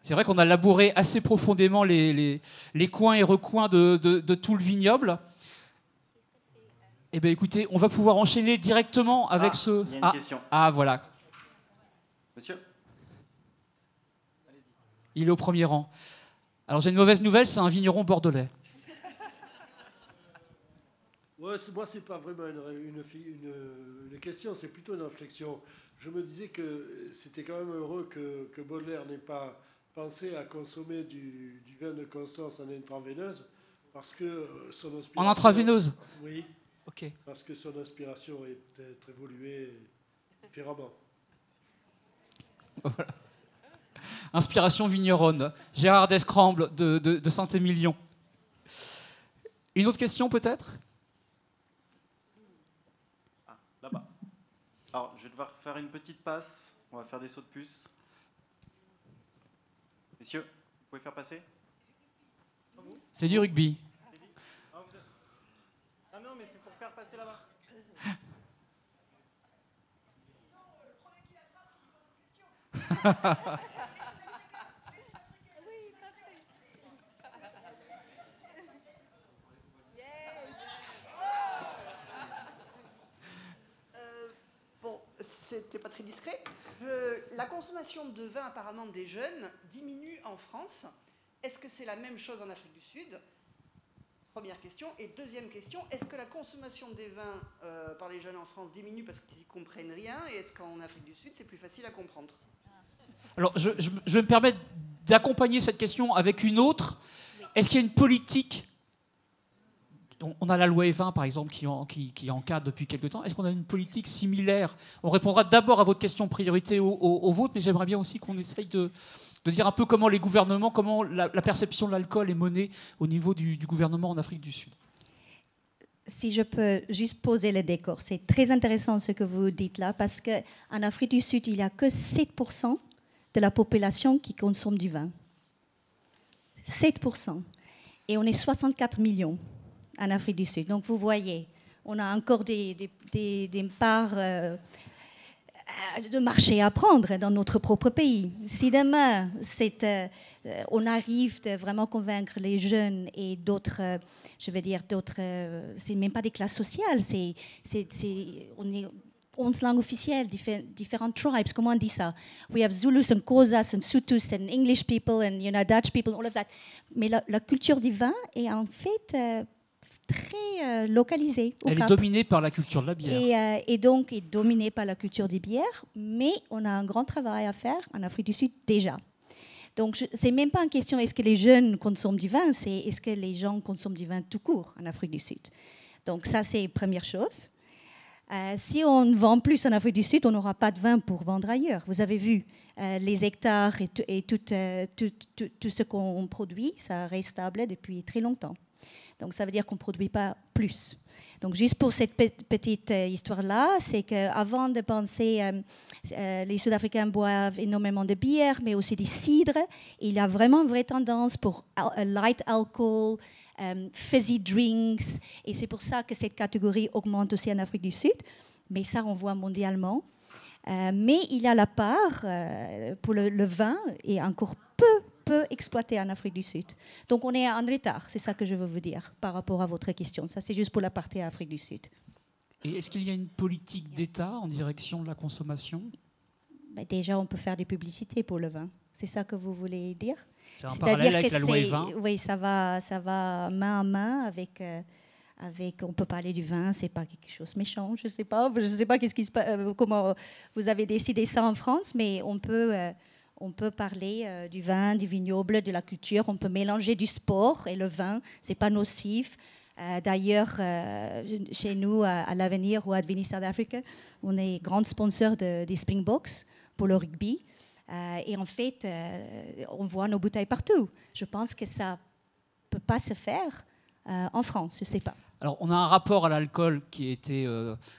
C'est vrai qu'on a labouré assez profondément les coins et recoins de tout le vignoble. Eh bien, écoutez, on va pouvoir enchaîner directement avec ce... Il y a une question. Voilà. Monsieur. Il est au premier rang. Alors, j'ai une mauvaise nouvelle, c'est un vigneron bordelais. Ouais, moi, c'est pas vraiment une question, c'est plutôt une réflexion. Je me disais que c'était quand même heureux que Baudelaire n'ait pas pensé à consommer du vin de Constance en intraveineuse, parce que son inspiration... En intraveineuse? Oui. Ok. Parce que son inspiration est peut-être évoluée différemment. Voilà. Inspiration vigneronne. Gérard Descrambles de Saint-Émilion. Une autre question peut-être? Là-bas. Alors, va faire une petite passe. On va faire des sauts de puce. Messieurs, vous pouvez faire passer? C'est du rugby. Ah non, mais c'est pour faire passer là-bas. Bon, c'était pas très discret. La consommation de vin apparemment des jeunes diminue en France. Est-ce que c'est la même chose en Afrique du Sud? Première question. Et deuxième question, est-ce que la consommation des vins par les jeunes en France diminue parce qu'ils n'y comprennent rien? Et est-ce qu'en Afrique du Sud, c'est plus facile à comprendre? Alors, je vais me permettre d'accompagner cette question avec une autre. Est-ce qu'il y a une politique? On a la loi E20, par exemple, qui encadre depuis quelque temps. Est-ce qu'on a une politique similaire? On répondra d'abord à votre question priorité au vôtre, mais j'aimerais bien aussi qu'on essaye de dire un peu comment les gouvernements, comment la perception de l'alcool est menée au niveau du gouvernement en Afrique du Sud. Si je peux juste poser le décor, c'est très intéressant ce que vous dites là, parce qu'en Afrique du Sud, il n'y a que 7% de la population qui consomme du vin. 7%. Et on est 64 millions en Afrique du Sud. Donc vous voyez, on a encore des parts de marché à prendre dans notre propre pays. Si demain, on arrive de vraiment convaincre les jeunes et d'autres, je veux dire, c'est même pas des classes sociales, on est 11 langues officielles, différentes tribes, comment on dit ça? We have Zulus and Xhosas and Sutus and English people and Dutch people, all of that. Mais la culture du vin est en fait très localisée. Elle est dominée par la culture de la bière. Et donc, est dominée par la culture des bières, mais on a un grand travail à faire en Afrique du Sud déjà. Donc, ce n'est même pas une question est-ce que les jeunes consomment du vin, c'est est-ce que les gens consomment du vin tout court en Afrique du Sud. Donc, ça, c'est la première chose. Si on vend plus en Afrique du Sud, on n'aura pas de vin pour vendre ailleurs. Vous avez vu les hectares et tout ce qu'on produit, ça reste stable depuis très longtemps. Donc, ça veut dire qu'on ne produit pas plus. Donc, juste pour cette petite histoire-là, c'est qu'avant de penser, les Sud-Africains boivent énormément de bière, mais aussi des cidres. Il y a vraiment une vraie tendance pour light alcohol, fizzy drinks. Et c'est pour ça que cette catégorie augmente aussi en Afrique du Sud. Mais ça, on voit mondialement. Mais il y a la part pour le vin et encore peu exploité en Afrique du Sud. Donc on est en retard, c'est ça que je veux vous dire par rapport à votre question. Ça, c'est juste pour la partie Afrique du Sud. Et est-ce qu'il y a une politique d'État en direction de la consommation? Déjà, on peut faire des publicités pour le vin. C'est ça que vous voulez dire? C'est un parallèle avec la loi E20. Oui, ça va main à main avec on peut parler du vin, c'est pas quelque chose de méchant, je sais pas comment vous avez décidé ça en France, mais on peut parler du vin, du vignoble, de la culture. On peut mélanger du sport et le vin. C'est pas nocif. D'ailleurs, chez nous, à l'Avenir ou à Adveni South Africa, on est grand sponsor des Springboks pour le rugby. Et en fait, on voit nos bouteilles partout. Je pense que ça peut pas se faire en France. Je sais pas. Alors, on a un rapport à l'alcool qui a été...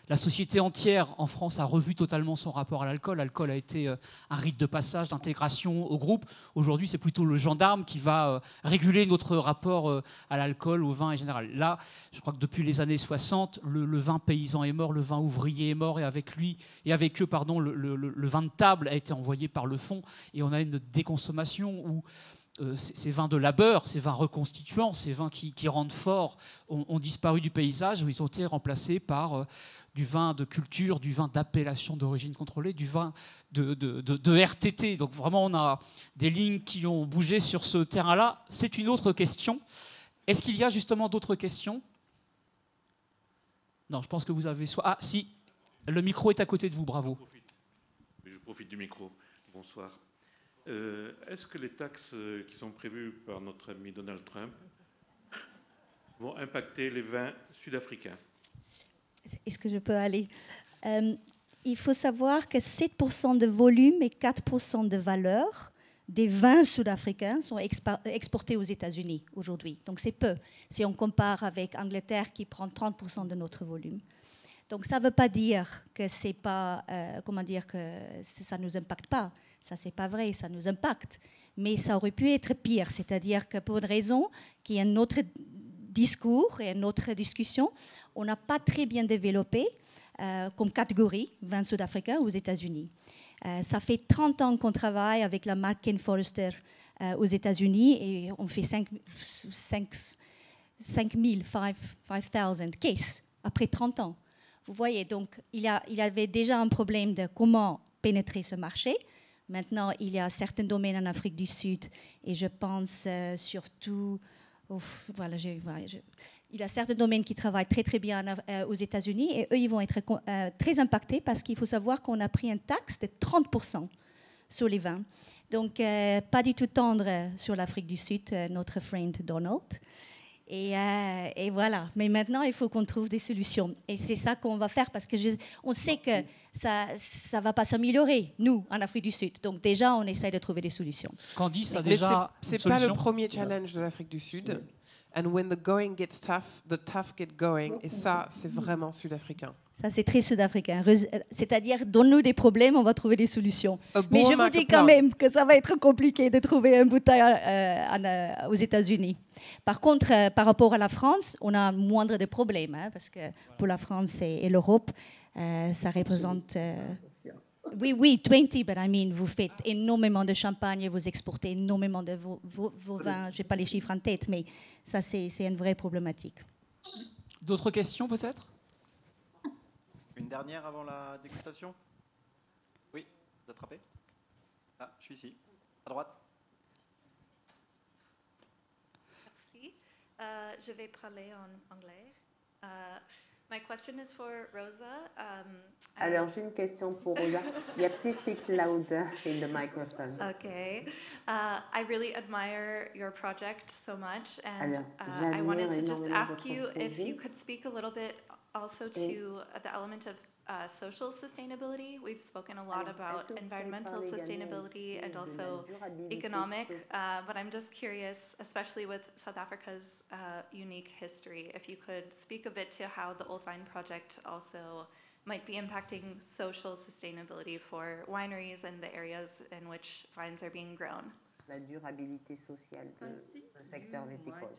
la société entière en France a revu totalement son rapport à l'alcool. L'alcool a été un rite de passage, d'intégration au groupe. Aujourd'hui, c'est plutôt le gendarme qui va réguler notre rapport à l'alcool, au vin en général. Là, je crois que depuis les années 60, le vin paysan est mort, le vin ouvrier est mort, et avec eux, le vin de table a été envoyé par le fond. Et on a une déconsommation où... ces vins de labeur, ces vins reconstituants, ces vins qui rendent fort, ont disparu du paysage, où ils ont été remplacés par du vin de culture, du vin d'appellation d'origine contrôlée, du vin de RTT. Donc vraiment, on a des lignes qui ont bougé sur ce terrain-là. C'est une autre question. Est-ce qu'il y a justement d'autres questions? Non, je pense que vous avez soit... Ah, si, le micro est à côté de vous, bravo. Je profite du micro. Bonsoir. Est-ce que les taxes qui sont prévues par notre ami Donald Trump vont impacter les vins sud-africains? Est-ce que je peux aller? Il faut savoir que 7% de volume et 4% de valeur des vins sud-africains sont exportés aux États-Unis aujourd'hui. Donc c'est peu, si on compare avec Angleterre qui prend 30% de notre volume. Donc ça ne veut pas dire que c'est pas, comment dire, que ça nous impacte pas. Ça c'est pas vrai, ça nous impacte. Mais ça aurait pu être pire, c'est-à-dire que pour une raison qui est un autre discours et une autre discussion, on n'a pas très bien développé comme catégorie vin sud-africain aux États-Unis. Ça fait 30 ans qu'on travaille avec la marque Ken Forrester aux États-Unis et on fait 5,000 cases après 30 ans. Vous voyez, donc il avait déjà un problème de comment pénétrer ce marché. Maintenant, il y a certains domaines en Afrique du Sud et je pense surtout... il y a certains domaines qui travaillent très très bien aux États-Unis et eux, ils vont être très impactés parce qu'il faut savoir qu'on a pris une taxe de 30% sur les vins. Donc, pas du tout tendre sur l'Afrique du Sud, notre friend Donald. Et voilà. Mais maintenant, il faut qu'on trouve des solutions. Et c'est ça qu'on va faire parce on sait que ça ne va pas s'améliorer, nous, en Afrique du Sud. Donc déjà, on essaie de trouver des solutions. Candice a déjà c'est pas le premier challenge de l'Afrique du Sud. And when the going gets tough, the tough get going. Et ça, c'est vraiment sud-africain. Ça, c'est très sud-africain. C'est-à-dire, donne-nous des problèmes, on va trouver des solutions. Mais je vous dis quand même que ça va être compliqué de trouver un bouteille aux États-Unis. Par contre, par rapport à la France, on a moindre de problèmes, hein, parce que pour la France et l'Europe, ça représente... Oui, 20, but I mean, vous faites énormément de champagne, vous exportez énormément de vos vins. Je n'ai pas les chiffres en tête, mais ça, c'est une vraie problématique. D'autres questions, peut-être? Une dernière avant la dégustation? Oui, vous attrapez? Ah, je suis ici, à droite. Merci. Je vais parler en anglais. My question is for Rosa. Alors, j'ai une question pour Rosa. Yeah, please speak louder in the microphone. Okay. I really admire your project so much, and Alors, I wanted to just ask you if you could speak a little bit also to the element of social sustainability. We've spoken a lot about environmental sustainability and also economic, but I'm just curious, especially with South Africa's unique history, if you could speak a bit to how the Old Vine Project also might be impacting social sustainability for wineries and the areas in which vines are being grown. La durabilité sociale du secteur viticole.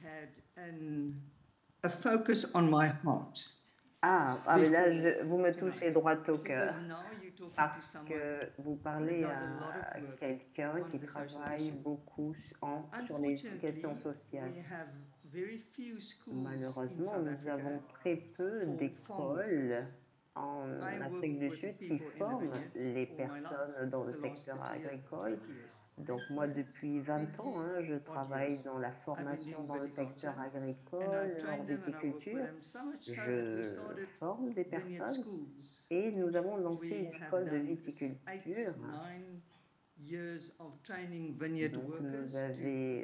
Had a focus on my heart. Mais là, vous me touchez droit au cœur parce que vous parlez à quelqu'un qui travaille beaucoup sur les questions sociales. Malheureusement, nous avons très peu d'écoles en Afrique du Sud qui forment les personnes dans le secteur agricole. Donc moi, depuis 20 ans, je travaille dans la formation dans le secteur agricole, en viticulture. Je forme des personnes et nous avons lancé une école de viticulture. Donc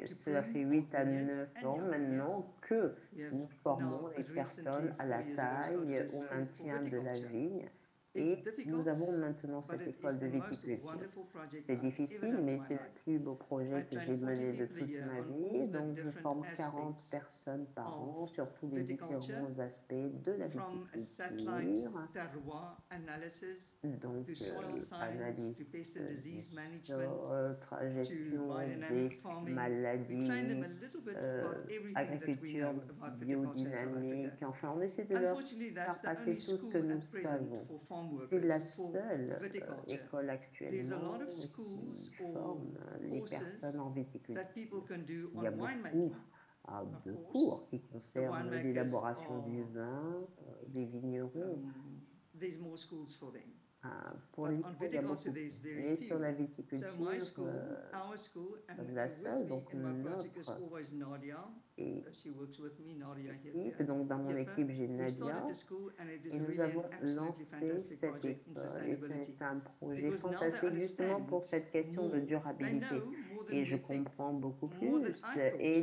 cela fait 8 à 9 ans maintenant que nous formons les personnes à la taille, au maintien de la vigne. Et nous avons maintenant cette école de viticulture. C'est difficile, mais c'est le plus beau projet que j'ai mené de toute ma vie. Donc, je forme 40 personnes par an sur tous les différents aspects de la viticulture. Donc, analyse du sol, gestion des maladies, agriculture biodynamique. Enfin, on essaie de leur faire passer tout ce que nous savons. C'est la seule école actuellement qui forme les personnes en viticulture. Il y a beaucoup de cours qui concernent l'élaboration du vin, des vignerons. Pour les cours, il y a beaucoup. Et sur la viticulture, c'est la seule, donc notre équipe, donc dans mon équipe, j'ai Nadia, et nous avons lancé cette école, et c'est un projet fantastique justement pour cette question de durabilité. Et je comprends beaucoup plus, et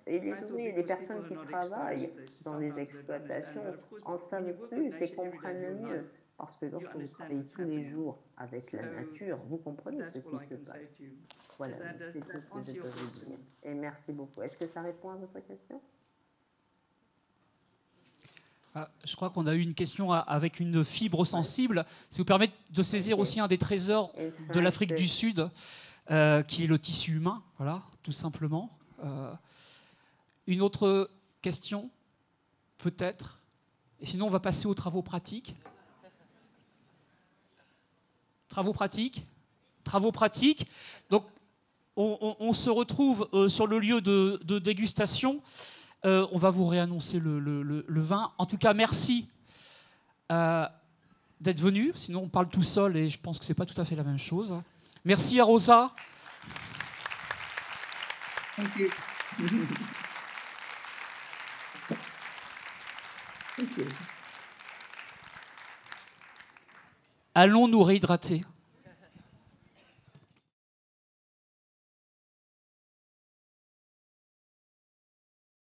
les ouvriers, les personnes qui travaillent dans les exploitations en savent plus et comprennent mieux. Parce que lorsque vous travaillez tous les jours avec la nature, vous comprenez ce qui se passe. Voilà, c'est tout ce que je peux vous dire. Et merci beaucoup. Est-ce que ça répond à votre question? Je crois qu'on a eu une question avec une fibre sensible. Ça vous permet de saisir aussi un des trésors de l'Afrique du Sud, qui est le tissu humain, voilà, tout simplement. Une autre question, peut-être. Et sinon, on va passer aux travaux pratiques. Travaux pratiques. Donc, on se retrouve sur le lieu de dégustation. On va vous réannoncer le vin. En tout cas, merci d'être venu. Sinon, on parle tout seul et je pense que ce n'est pas tout à fait la même chose. Merci à Rosa. Thank you. Thank you. Allons nous réhydrater.